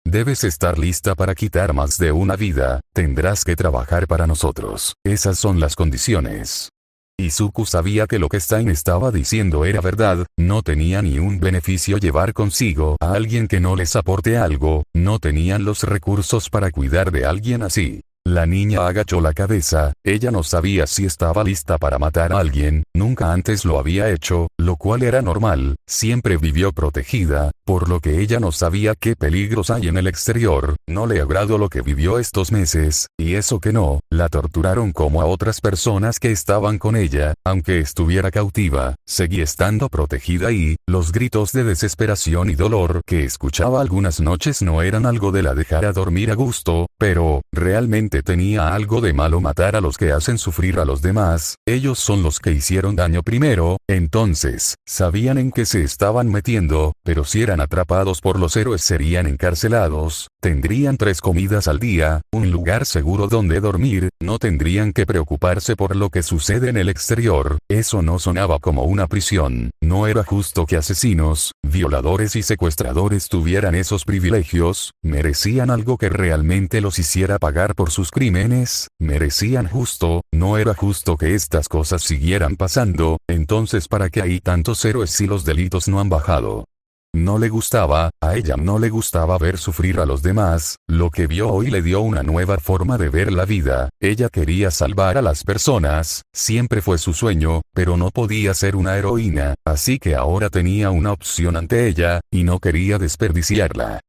Debes estar lista para quitar más de una vida, tendrás que trabajar para nosotros, esas son las condiciones. Izuku sabía que lo que Stein estaba diciendo era verdad, no tenía ni un beneficio llevar consigo a alguien que no les aporte algo, no tenían los recursos para cuidar de alguien así. La niña agachó la cabeza, ella no sabía si estaba lista para matar a alguien, nunca antes lo había hecho, lo cual era normal, siempre vivió protegida, por lo que ella no sabía qué peligros hay en el exterior, no le agradó lo que vivió estos meses, y eso que no, la torturaron como a otras personas que estaban con ella, aunque estuviera cautiva, seguía estando protegida y, los gritos de desesperación y dolor que escuchaba algunas noches no eran algo de la dejar a dormir a gusto, pero, realmente tenía algo de malo matar a los que hacen sufrir a los demás, ellos son los que hicieron daño primero, entonces, sabían en qué se estaban metiendo, pero si eran atrapados por los héroes serían encarcelados, tendrían 3 comidas al día, un lugar seguro donde dormir, no tendrían que preocuparse por lo que sucede en el exterior, eso no sonaba como una prisión, no era justo que asesinos, violadores y secuestradores tuvieran esos privilegios, merecían algo que realmente los hiciera pagar por sus crímenes, merecían justo, no era justo que estas cosas siguieran pasando, entonces ¿para qué hay tantos héroes si los delitos no han bajado? No le gustaba, a ella no le gustaba ver sufrir a los demás, lo que vio hoy le dio una nueva forma de ver la vida, ella quería salvar a las personas, siempre fue su sueño, pero no podía ser una heroína, así que ahora tenía una opción ante ella, y no quería desperdiciarla.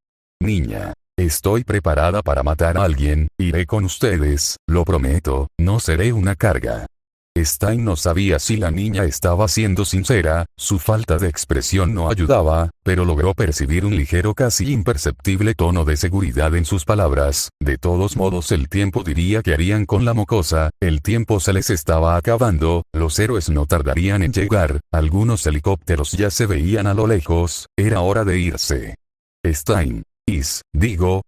Niña. Estoy preparada para matar a alguien, iré con ustedes, lo prometo, no seré una carga. Stein no sabía si la niña estaba siendo sincera, su falta de expresión no ayudaba, pero logró percibir un ligero casi imperceptible tono de seguridad en sus palabras. De todos modos el tiempo diría que harían con la mocosa, el tiempo se les estaba acabando, los héroes no tardarían en llegar, algunos helicópteros ya se veían a lo lejos, era hora de irse. Stein.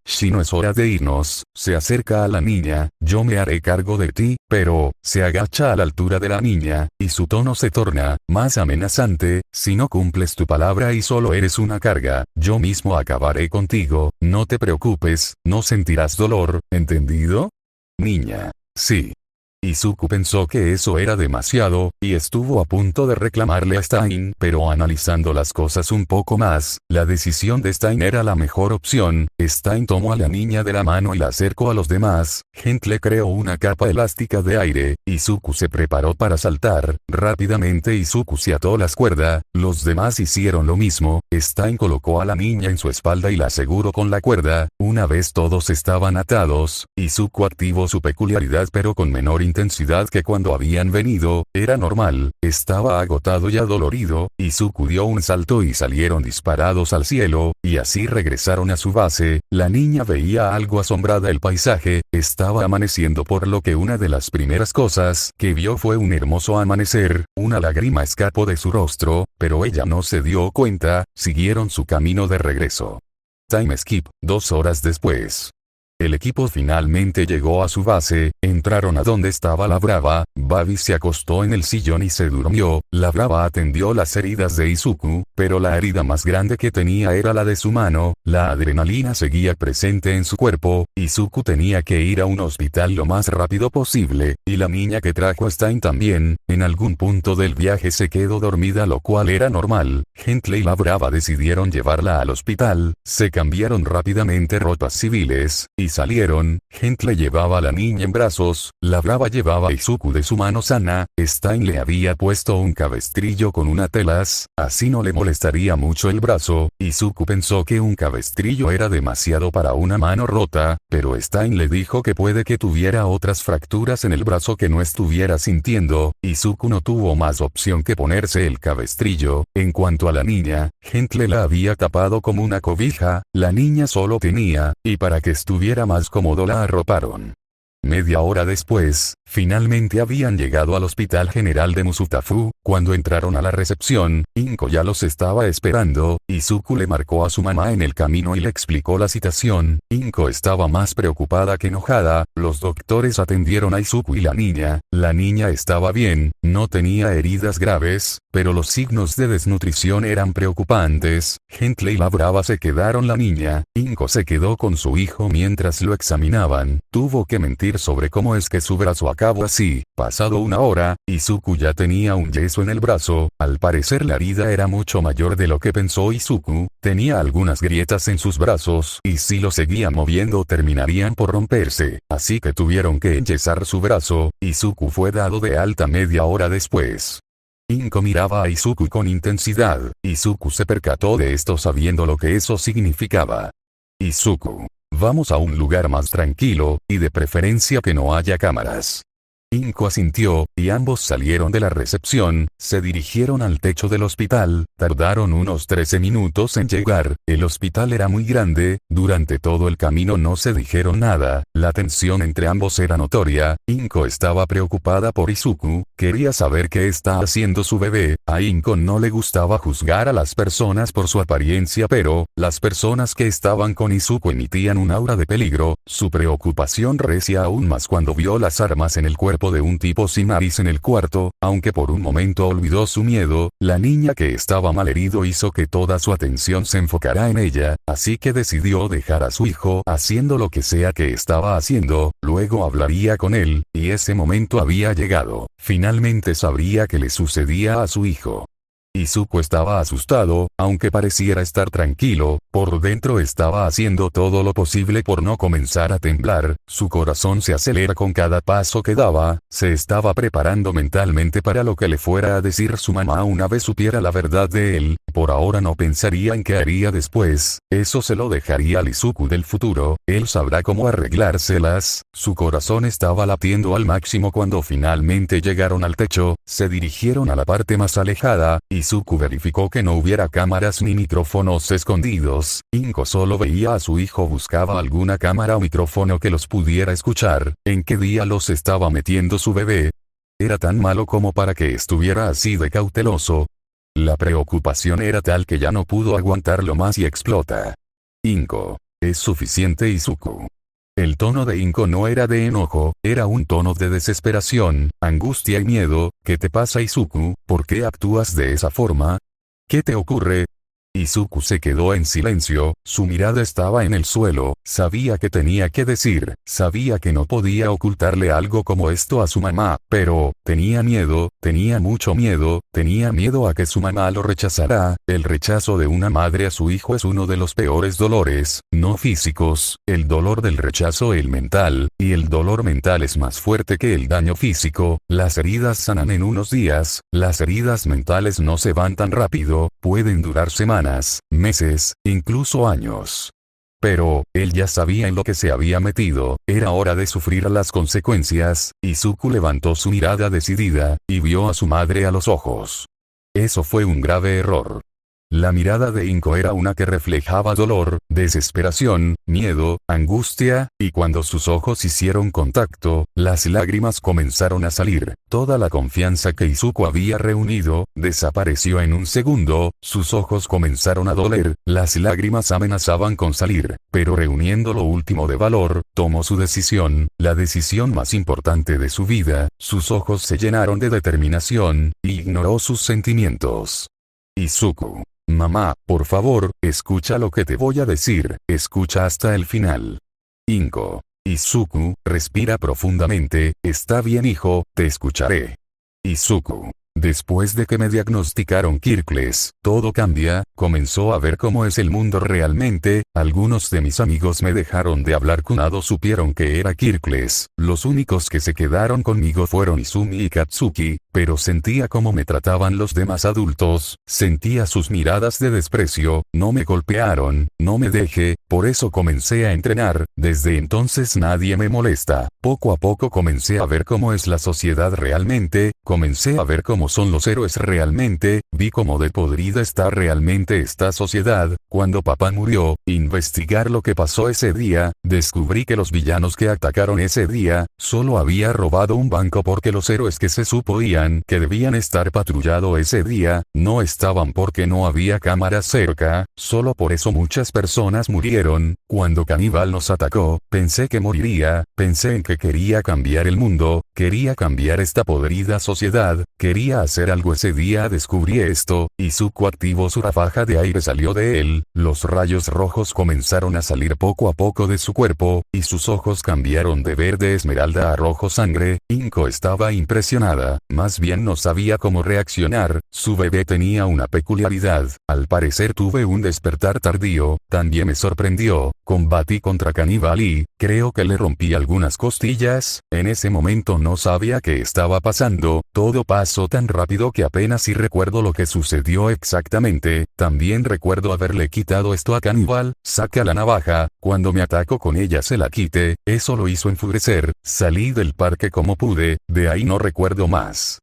Si no es hora de irnos, se acerca a la niña, yo me haré cargo de ti, pero, se agacha a la altura de la niña, y su tono se torna más amenazante, si no cumples tu palabra y solo eres una carga, yo mismo acabaré contigo, no te preocupes, no sentirás dolor, ¿entendido? Niña. Sí. Izuku pensó que eso era demasiado, y estuvo a punto de reclamarle a Stein, pero analizando las cosas un poco más, la decisión de Stein era la mejor opción. Stein tomó a la niña de la mano y la acercó a los demás, Gentle creó una capa elástica de aire, Izuku se preparó para saltar, rápidamente Izuku se ató las cuerdas, los demás hicieron lo mismo, Stein colocó a la niña en su espalda y la aseguró con la cuerda, una vez todos estaban atados, Izuku activó su peculiaridad pero con menor intensidad que cuando habían venido, era normal, estaba agotado y adolorido, Izuku dio un salto y salieron disparados al cielo, y así regresaron a su base, la niña veía algo asombrada el paisaje, estaba amaneciendo por lo que una de las primeras cosas que vio fue un hermoso amanecer, una lágrima escapó de su rostro, pero ella no se dio cuenta, siguieron su camino de regreso. Time skip, 2 horas después. El equipo finalmente llegó a su base, entraron a donde estaba la Brava, Babi se acostó en el sillón y se durmió, la Brava atendió las heridas de Izuku, pero la herida más grande que tenía era la de su mano, la adrenalina seguía presente en su cuerpo, Izuku tenía que ir a un hospital lo más rápido posible, y la niña que trajo a Stein también, en algún punto del viaje se quedó dormida lo cual era normal, Gentle y la Brava decidieron llevarla al hospital, se cambiaron rápidamente ropas civiles, y salieron, Gentle llevaba a la niña en brazos, la Brava llevaba a Izuku de su mano sana, Stein le había puesto un cabestrillo con una telas, así no le molestaría mucho el brazo, Izuku pensó que un cabestrillo era demasiado para una mano rota, pero Stein le dijo que puede que tuviera otras fracturas en el brazo que no estuviera sintiendo, Izuku no tuvo más opción que ponerse el cabestrillo, en cuanto a la niña, Gentle la había tapado como una cobija, la niña solo tenía, y para que estuviera más cómodo la arroparon. Media hora después, finalmente habían llegado al Hospital General de Musutafu, cuando entraron a la recepción, Inko ya los estaba esperando, Izuku le marcó a su mamá en el camino y le explicó la situación, Inko estaba más preocupada que enojada, los doctores atendieron a Izuku y la niña estaba bien, no tenía heridas graves, pero los signos de desnutrición eran preocupantes, Gentle y la Brava se quedaron la niña, Inko se quedó con su hijo mientras lo examinaban, tuvo que mentir sobre cómo es que su brazo acabó así, pasado una hora, Izuku ya tenía un yeso en el brazo, al parecer la herida era mucho mayor de lo que pensó Izuku, tenía algunas grietas en sus brazos y si lo seguía moviendo terminarían por romperse, así que tuvieron que enyesar su brazo, Izuku fue dado de alta media hora después. Inko miraba a Izuku con intensidad, Izuku se percató de esto sabiendo lo que eso significaba. Izuku. Vamos a un lugar más tranquilo, y de preferencia que no haya cámaras. Inko asintió, y ambos salieron de la recepción, se dirigieron al techo del hospital, tardaron unos 13 minutos en llegar, el hospital era muy grande, durante todo el camino no se dijeron nada, la tensión entre ambos era notoria, Inko estaba preocupada por Izuku, quería saber qué está haciendo su bebé, a Inko no le gustaba juzgar a las personas por su apariencia pero, las personas que estaban con Izuku emitían un aura de peligro, su preocupación recia aún más cuando vio las armas en el cuerpo de un tipo sin nariz en el cuarto, aunque por un momento olvidó su miedo, la niña que estaba malherido hizo que toda su atención se enfocara en ella, así que decidió dejar a su hijo haciendo lo que sea que estaba haciendo, luego hablaría con él, y ese momento había llegado, finalmente sabría qué le sucedía a su hijo. Izuku estaba asustado, aunque pareciera estar tranquilo, por dentro estaba haciendo todo lo posible por no comenzar a temblar, su corazón se acelera con cada paso que daba, se estaba preparando mentalmente para lo que le fuera a decir su mamá una vez supiera la verdad de él, por ahora no pensaría en qué haría después, eso se lo dejaría al Izuku del futuro, él sabrá cómo arreglárselas, su corazón estaba latiendo al máximo cuando finalmente llegaron al techo, se dirigieron a la parte más alejada, Izuku verificó que no hubiera cámaras ni micrófonos escondidos, Inko solo veía a su hijo buscaba alguna cámara o micrófono que los pudiera escuchar, ¿en qué día los estaba metiendo su bebé? Era tan malo como para que estuviera así de cauteloso. La preocupación era tal que ya no pudo aguantarlo más y explota. Inko. Es suficiente Izuku. El tono de Inko no era de enojo, era un tono de desesperación, angustia y miedo. ¿Qué te pasa Izuku? ¿Por qué actúas de esa forma? ¿Qué te ocurre? Izuku se quedó en silencio, su mirada estaba en el suelo, sabía que tenía que decir, sabía que no podía ocultarle algo como esto a su mamá, pero, tenía miedo, tenía mucho miedo, tenía miedo a que su mamá lo rechazara, el rechazo de una madre a su hijo es uno de los peores dolores, no físicos, el dolor del rechazo el mental, y el dolor mental es más fuerte que el daño físico, las heridas sanan en unos días, las heridas mentales no se van tan rápido, pueden durar semanas, meses, incluso años. Pero, él ya sabía en lo que se había metido, era hora de sufrir las consecuencias, Izuku levantó su mirada decidida, y vio a su madre a los ojos. Eso fue un grave error. La mirada de Inko era una que reflejaba dolor, desesperación, miedo, angustia, y cuando sus ojos hicieron contacto, las lágrimas comenzaron a salir. Toda la confianza que Izuku había reunido, desapareció en un segundo, sus ojos comenzaron a doler, las lágrimas amenazaban con salir, pero reuniendo lo último de valor, tomó su decisión, la decisión más importante de su vida, sus ojos se llenaron de determinación, y ignoró sus sentimientos. Izuku. Mamá, por favor, escucha lo que te voy a decir, escucha hasta el final. Inko. Izuku, respira profundamente, está bien hijo, te escucharé. Izuku. Después de que me diagnosticaron Kirkles, todo cambia, comenzó a ver cómo es el mundo realmente, algunos de mis amigos me dejaron de hablar cuando supieron que era Kirkles, los únicos que se quedaron conmigo fueron Izumi y Katsuki, pero sentía cómo me trataban los demás adultos, sentía sus miradas de desprecio, no me golpearon, no me dejé, por eso comencé a entrenar, desde entonces nadie me molesta, poco a poco comencé a ver cómo es la sociedad realmente, comencé a ver cómo son los héroes realmente, vi cómo de podrida está realmente esta sociedad, cuando papá murió, investigar lo que pasó ese día, descubrí que los villanos que atacaron ese día, solo había robado un banco porque los héroes que se suponían que debían estar patrullado ese día, no estaban porque no había cámaras cerca, solo por eso muchas personas murieron, cuando Caníbal nos atacó, pensé que moriría, pensé en que quería cambiar el mundo, quería cambiar esta podrida sociedad, quería hacer algo ese día descubrí esto, Izuku activó su ráfaga de aire salió de él, los rayos rojos comenzaron a salir poco a poco de su cuerpo, y sus ojos cambiaron de verde esmeralda a rojo sangre, Inko estaba impresionada, más bien no sabía cómo reaccionar, su bebé tenía una peculiaridad, al parecer tuve un despertar tardío, también me sorprendió, combatí contra Caníbal y, creo que le rompí algunas costillas, en ese momento no sabía qué estaba pasando, todo pasó tan rápido que apenas si recuerdo lo que sucedió exactamente, también recuerdo haberle quitado esto a Caníbal, saca la navaja, cuando me atacó con ella se la quité, eso lo hizo enfurecer, salí del parque como pude, de ahí no recuerdo más.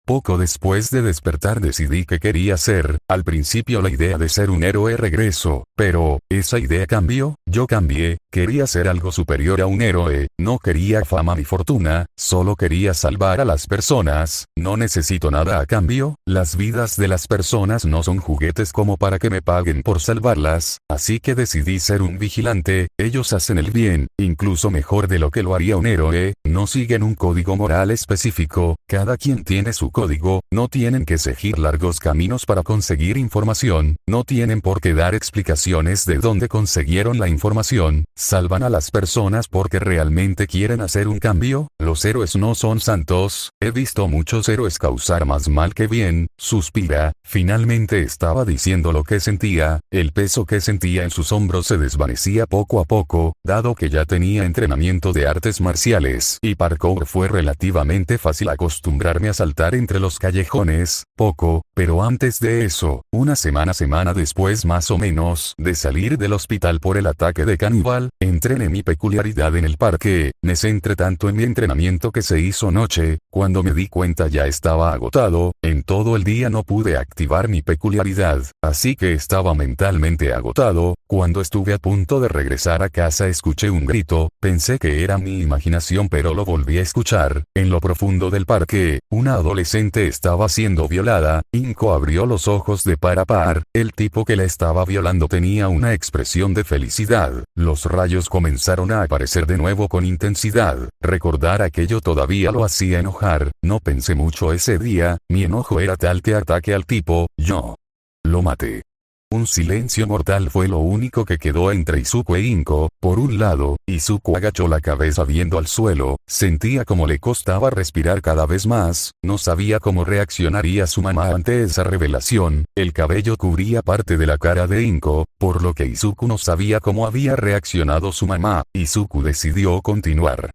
Poco después de despertar decidí que quería ser, al principio la idea de ser un héroe regresó, pero, esa idea cambió, yo cambié, quería ser algo superior a un héroe, no quería fama ni fortuna, solo quería salvar a las personas, no necesito nada a cambio, las vidas de las personas no son juguetes como para que me paguen por salvarlas, así que decidí ser un vigilante, ellos hacen el bien, incluso mejor de lo que lo haría un héroe, no siguen un código moral específico, cada quien tiene su código, no tienen que seguir largos caminos para conseguir información, no tienen por qué dar explicaciones de dónde consiguieron la información, salvan a las personas porque realmente quieren hacer un cambio. Los héroes no son santos, he visto muchos héroes causar más mal que bien. Suspira, finalmente estaba diciendo lo que sentía, el peso que sentía en sus hombros se desvanecía poco a poco, dado que ya tenía entrenamiento de artes marciales y parkour fue relativamente fácil acostumbrarme a saltar entre los callejones, poco, pero antes de eso, una semana después más o menos de salir del hospital por el ataque de caníbal, entrené mi peculiaridad en el parque, me centré tanto en mi entrenamiento que se hizo noche, cuando me di cuenta ya estaba agotado, en todo el día no pude activar mi peculiaridad, así que estaba mentalmente agotado. Cuando estuve a punto de regresar a casa escuché un grito, pensé que era mi imaginación pero lo volví a escuchar. En lo profundo del parque, una adolescente estaba siendo violada. Inko abrió los ojos de par a par, el tipo que la estaba violando tenía una expresión de felicidad. Los rayos comenzaron a aparecer de nuevo con intensidad. Recordar aquello todavía lo hacía enojar, no pensé mucho ese día, mi enojo era tal que ataqué al tipo, yo lo maté. Un silencio mortal fue lo único que quedó entre Izuku e Inko. Por un lado, Izuku agachó la cabeza viendo al suelo, sentía como le costaba respirar cada vez más, no sabía cómo reaccionaría su mamá ante esa revelación, el cabello cubría parte de la cara de Inko, por lo que Izuku no sabía cómo había reaccionado su mamá. Izuku decidió continuar.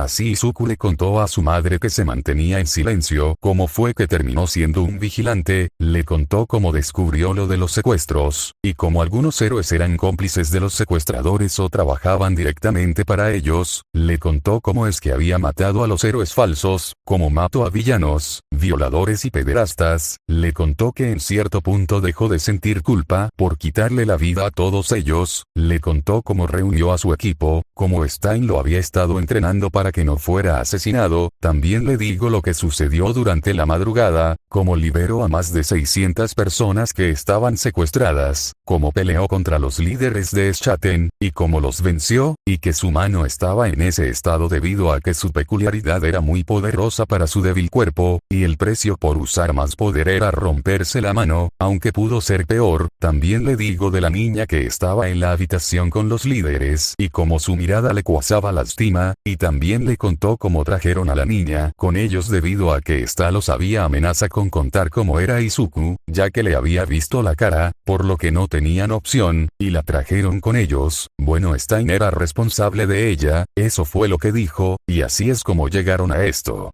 Así Izuku le contó a su madre que se mantenía en silencio, cómo fue que terminó siendo un vigilante, le contó cómo descubrió lo de los secuestros, y cómo algunos héroes eran cómplices de los secuestradores o trabajaban directamente para ellos, le contó cómo es que había matado a los héroes falsos, cómo mató a villanos, violadores y pederastas, le contó que en cierto punto dejó de sentir culpa por quitarle la vida a todos ellos, le contó cómo reunió a su equipo, cómo Stein lo había estado entrenando para que no fuera asesinado, también le digo lo que sucedió durante la madrugada, cómo liberó a más de 600 personas que estaban secuestradas, cómo peleó contra los líderes de Schatten, y cómo los venció, y que su mano estaba en ese estado debido a que su peculiaridad era muy poderosa para su débil cuerpo, y el precio por usar más poder era romperse la mano, aunque pudo ser peor. También le digo de la niña que estaba en la habitación con los líderes, y cómo su mirada le causaba lástima, y también le contó cómo trajeron a la niña con ellos debido a que ésta los había amenazado con contar cómo era Izuku, ya que le había visto la cara, por lo que no tenían opción, y la trajeron con ellos. Bueno, Stein era responsable de ella, eso fue lo que dijo, y así es como llegaron a esto.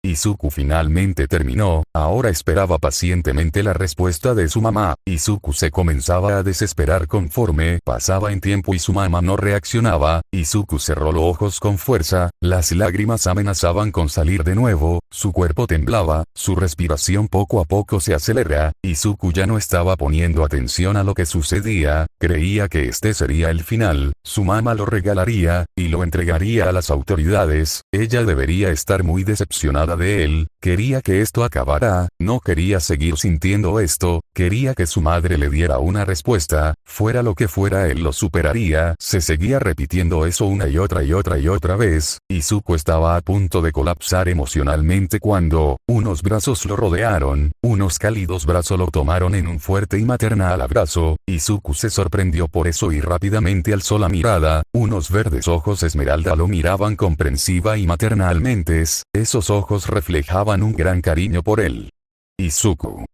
Izuku finalmente terminó, ahora esperaba pacientemente la respuesta de su mamá. Izuku se comenzaba a desesperar conforme pasaba en tiempo y su mamá no reaccionaba. Izuku cerró los ojos con fuerza, las lágrimas amenazaban con salir de nuevo, su cuerpo temblaba, su respiración poco a poco se acelera. Izuku ya no estaba poniendo atención a lo que sucedía, creía que este sería el final, su mamá lo regalaría, y lo entregaría a las autoridades. Ella debería estar muy decepcionada de él, quería que esto acabara, no quería seguir sintiendo esto, quería que su madre le diera una respuesta, fuera lo que fuera él lo superaría. Se seguía repitiendo eso una y otra vez. Izuku estaba a punto de colapsar emocionalmente cuando unos brazos lo rodearon, unos cálidos brazos lo tomaron en un fuerte y maternal abrazo. Izuku se sorprendió por eso y rápidamente alzó la mirada, unos verdes ojos esmeralda lo miraban comprensiva y maternalmente, esos ojos reflejaban un gran cariño por él. Izuku.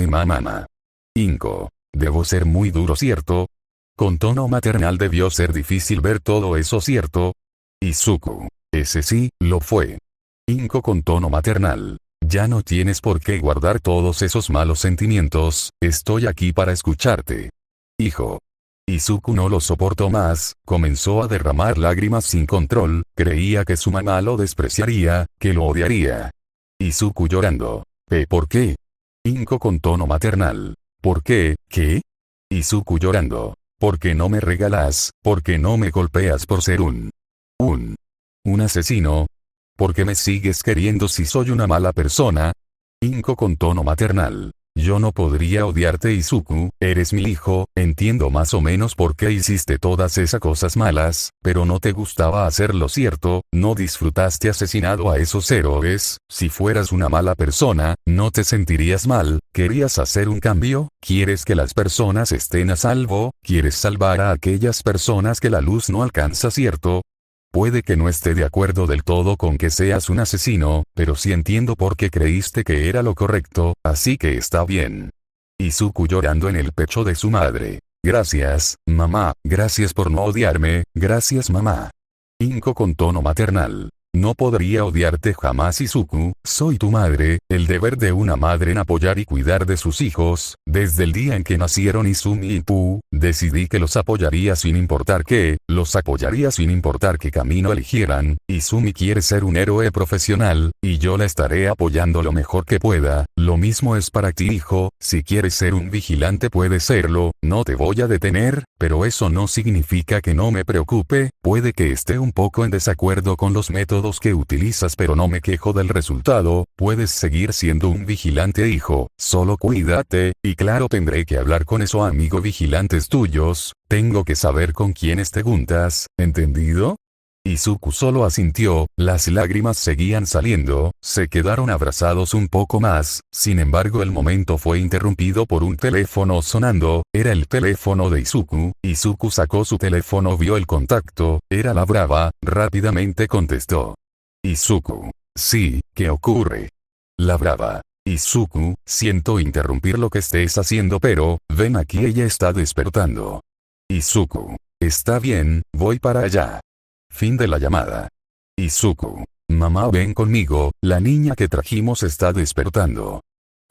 Mamá. Inko. Debo ser muy duro, ¿cierto? Con tono maternal debió ser difícil ver todo eso, ¿cierto? Izuku. Ese sí, lo fue. Inko con tono maternal. Ya no tienes por qué guardar todos esos malos sentimientos, estoy aquí para escucharte. Hijo. Izuku no lo soportó más, comenzó a derramar lágrimas sin control, creía que su mamá lo despreciaría, que lo odiaría. Izuku llorando. ¿Por qué? Inko con tono maternal. ¿Por qué? ¿Qué? Izuku llorando. ¿Por qué no me regalas? ¿Por qué no me golpeas por ser un asesino? ¿Por qué me sigues queriendo si soy una mala persona? Inko con tono maternal. Yo no podría odiarte, Izuku, eres mi hijo, entiendo más o menos por qué hiciste todas esas cosas malas, pero no te gustaba hacerlo, ¿cierto? No disfrutaste asesinado a esos héroes. Si fueras una mala persona, no te sentirías mal. ¿Querías hacer un cambio? ¿Quieres que las personas estén a salvo? ¿Quieres salvar a aquellas personas que la luz no alcanza, cierto? Puede que no esté de acuerdo del todo con que seas un asesino, pero sí entiendo por qué creíste que era lo correcto, así que está bien. Izuku llorando en el pecho de su madre. Gracias, mamá, gracias por no odiarme, gracias mamá. Inko con tono maternal. No podría odiarte jamás, Izuku, soy tu madre, el deber de una madre en apoyar y cuidar de sus hijos. Desde el día en que nacieron Izumi y Pu, decidí que los apoyaría sin importar qué, los apoyaría sin importar qué camino eligieran. Izumi quiere ser un héroe profesional, y yo la estaré apoyando lo mejor que pueda. Lo mismo es para ti, hijo, si quieres ser un vigilante puedes serlo, no te voy a detener, pero eso no significa que no me preocupe, puede que esté un poco en desacuerdo con los métodos que utilizas, pero no me quejo del resultado. Puedes seguir siendo un vigilante, hijo, solo cuídate, y claro, tendré que hablar con esos amigos vigilantes tuyos, tengo que saber con quiénes te juntas, ¿entendido? Izuku solo asintió, las lágrimas seguían saliendo, se quedaron abrazados un poco más, sin embargo el momento fue interrumpido por un teléfono sonando, era el teléfono de Izuku. Izuku sacó su teléfono, vio el contacto, era la Brava, rápidamente contestó. Izuku. Sí, ¿qué ocurre? La Brava. Izuku, siento interrumpir lo que estés haciendo, pero, ven aquí, ella está despertando. Izuku. Está bien, voy para allá. Fin de la llamada. Izuku. Mamá, ven conmigo, la niña que trajimos está despertando.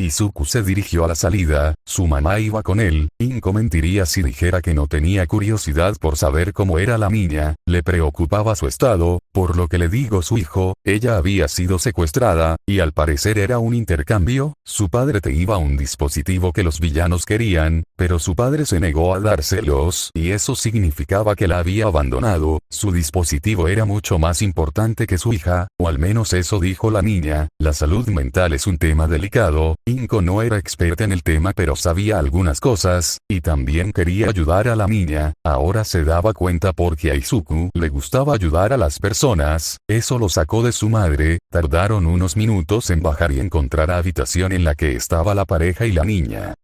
Izuku se dirigió a la salida, su mamá iba con él. Inko mentiría si dijera que no tenía curiosidad por saber cómo era la niña, le preocupaba su estado, por lo que le digo su hijo, ella había sido secuestrada, y al parecer era un intercambio, su padre te iba un dispositivo que los villanos querían, pero su padre se negó a dárselos, y eso significaba que la había abandonado, su dispositivo era mucho más importante que su hija, o al menos eso dijo la niña. La salud mental es un tema delicado. Inko no era experta en el tema, pero sabía algunas cosas, y también quería ayudar a la niña. Ahora se daba cuenta porque a Izuku le gustaba ayudar a las personas, eso lo sacó de su madre. Tardaron unos minutos en bajar y encontrar la habitación en la que estaba la pareja y la niña.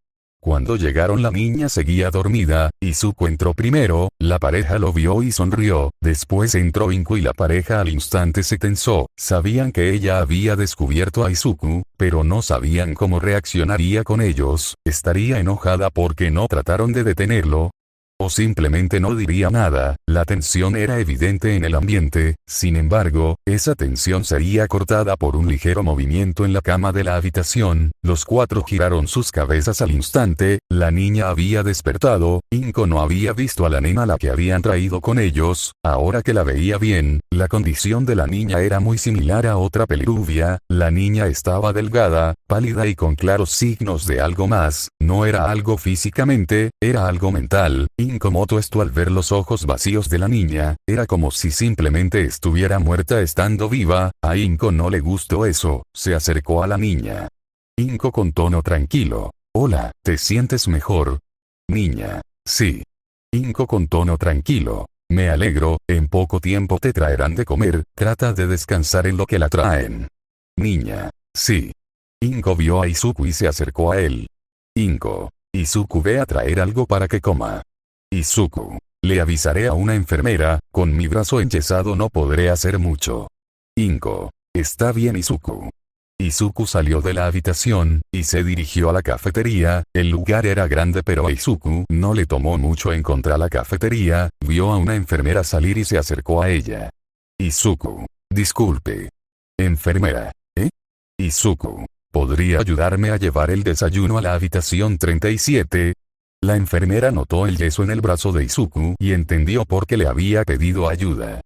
Cuando llegaron, la niña seguía dormida, Izuku entró primero, la pareja lo vio y sonrió, después entró Inko y la pareja al instante se tensó, sabían que ella había descubierto a Izuku, pero no sabían cómo reaccionaría con ellos, estaría enojada porque no trataron de detenerlo, o simplemente no diría nada. La tensión era evidente en el ambiente, sin embargo, esa tensión sería cortada por un ligero movimiento en la cama de la habitación. Los cuatro giraron sus cabezas al instante, la niña había despertado. Inko no había visto a la nena la que habían traído con ellos, ahora que la veía bien, la condición de la niña era muy similar a otra pelirrubia, la niña estaba delgada, pálida y con claros signos de algo más, no era algo físicamente, era algo mental. Inko notó esto al ver los ojos vacíos de la niña, era como si simplemente estuviera muerta estando viva. A Inko no le gustó eso, se acercó a la niña. Inko con tono tranquilo. Hola, ¿te sientes mejor? Niña. Sí. Inko con tono tranquilo. Me alegro, en poco tiempo te traerán de comer, trata de descansar en lo que la traen. Niña. Sí. Inko vio a Izuku y se acercó a él. Inko. Izuku, ve a traer algo para que coma. Izuku. Le avisaré a una enfermera, con mi brazo enyesado no podré hacer mucho. Inko. Está bien, Izuku. Izuku salió de la habitación, y se dirigió a la cafetería. El lugar era grande, pero a Izuku no le tomó mucho encontrar la cafetería. Vio a una enfermera salir y se acercó a ella. Izuku. Disculpe. Enfermera. ¿Eh? Izuku. ¿Podría ayudarme a llevar el desayuno a la habitación 37? La enfermera notó el yeso en el brazo de Izuku y entendió por qué le había pedido ayuda.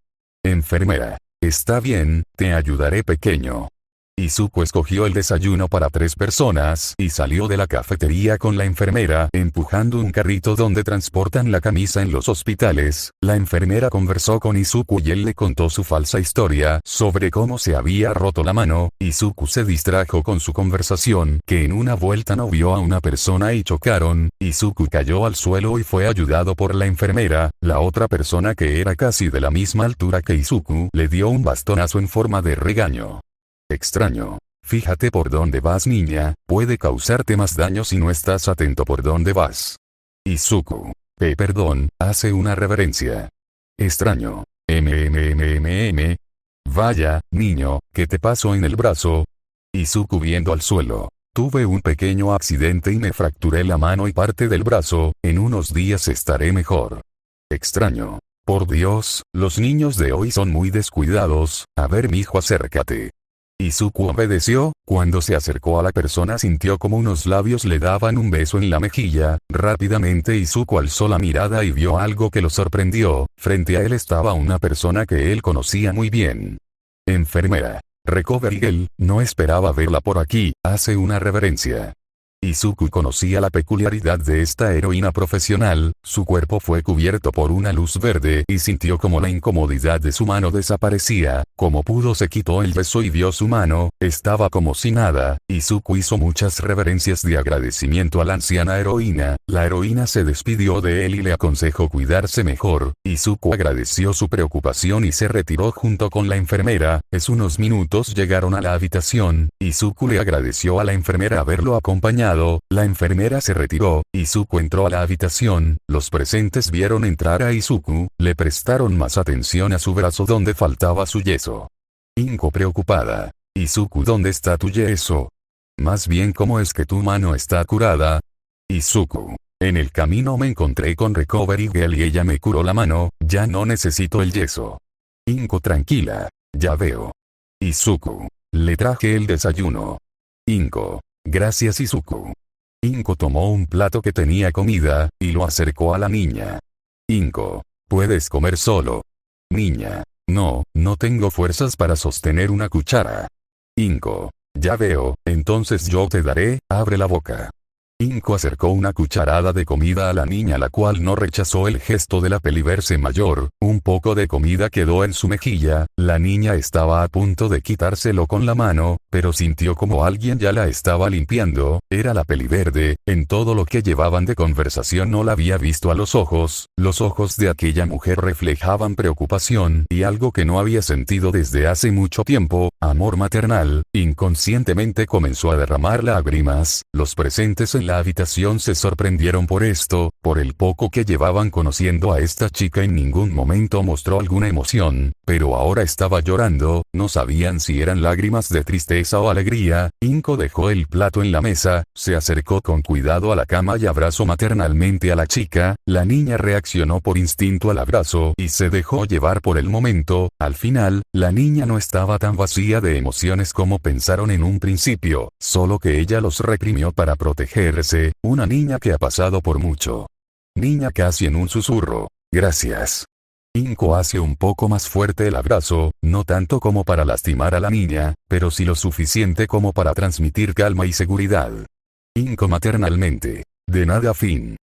Enfermera. Está bien, te ayudaré, pequeño. Izuku escogió el desayuno para 3 personas y salió de la cafetería con la enfermera empujando un carrito donde transportan la camisa en los hospitales. La enfermera conversó con Izuku y él le contó su falsa historia sobre cómo se había roto la mano. Izuku se distrajo con su conversación que en una vuelta no vio a una persona y chocaron. Izuku cayó al suelo y fue ayudado por la enfermera. La otra persona, que era casi de la misma altura que Izuku, le dio un bastonazo en forma de regaño. Extraño. Fíjate por dónde vas, niña, puede causarte más daño si no estás atento por dónde vas. Izuku. Perdón, hace una reverencia. Extraño. Vaya, niño, ¿qué te pasó en el brazo? Izuku viendo al suelo. Tuve un pequeño accidente y me fracturé la mano y parte del brazo, en unos días estaré mejor. Extraño. Por Dios, los niños de hoy son muy descuidados. A ver, mijo, acércate. Izuku obedeció. Cuando se acercó a la persona sintió como unos labios le daban un beso en la mejilla. Rápidamente Izuku alzó la mirada y vio algo que lo sorprendió. Frente a él estaba una persona que él conocía muy bien. Enfermera. Recovery Girl, no esperaba verla por aquí, hace una reverencia. Izuku conocía la peculiaridad de esta heroína profesional, su cuerpo fue cubierto por una luz verde y sintió como la incomodidad de su mano desaparecía. Como pudo se quitó el yeso y vio su mano, estaba como si nada. Izuku hizo muchas reverencias de agradecimiento a la anciana heroína. La heroína se despidió de él y le aconsejó cuidarse mejor. Izuku agradeció su preocupación y se retiró junto con la enfermera. Unos minutos llegaron a la habitación. Izuku le agradeció a la enfermera haberlo acompañado. La enfermera se retiró. Izuku entró a la habitación. Los presentes vieron entrar a Izuku, le prestaron más atención a su brazo donde faltaba su yeso. Inko preocupada. Izuku, ¿dónde está tu yeso? Más bien, ¿cómo es que tu mano está curada? Izuku. En el camino me encontré con Recovery Girl y ella me curó la mano, ya no necesito el yeso. Inko, tranquila. Ya veo. Izuku. Le traje el desayuno. Inko. Gracias, Izuku. Inko tomó un plato que tenía comida, y lo acercó a la niña. Inko. Puedes comer solo. Niña. No, no tengo fuerzas para sostener una cuchara. Inko. Ya veo, entonces yo te daré, abre la boca. Inko acercó una cucharada de comida a la niña, la cual no rechazó el gesto de la peliverse mayor. Un poco de comida quedó en su mejilla. La niña estaba a punto de quitárselo con la mano, pero sintió como alguien ya la estaba limpiando. Era la peliverde. En todo lo que llevaban de conversación no la había visto a los ojos. Los ojos de aquella mujer reflejaban preocupación y algo que no había sentido desde hace mucho tiempo, amor maternal. Inconscientemente comenzó a derramar lágrimas. Los presentes en la habitación se sorprendieron por esto. Por el poco que llevaban conociendo a esta chica, en ningún momento mostró alguna emoción, pero ahora estaba llorando. No sabían si eran lágrimas de tristeza o alegría. Inko dejó el plato en la mesa, se acercó con cuidado a la cama y abrazó maternalmente a la chica. La niña reaccionó por instinto al abrazo y se dejó llevar por el momento. Al final, la niña no estaba tan vacía de emociones como pensaron en un principio, solo que ella los reprimió para protegerse. Una niña que ha pasado por mucho. Niña, casi en un susurro. Gracias. Inko hace un poco más fuerte el abrazo, no tanto como para lastimar a la niña, pero sí lo suficiente como para transmitir calma y seguridad. Inko maternalmente. De nada, fin.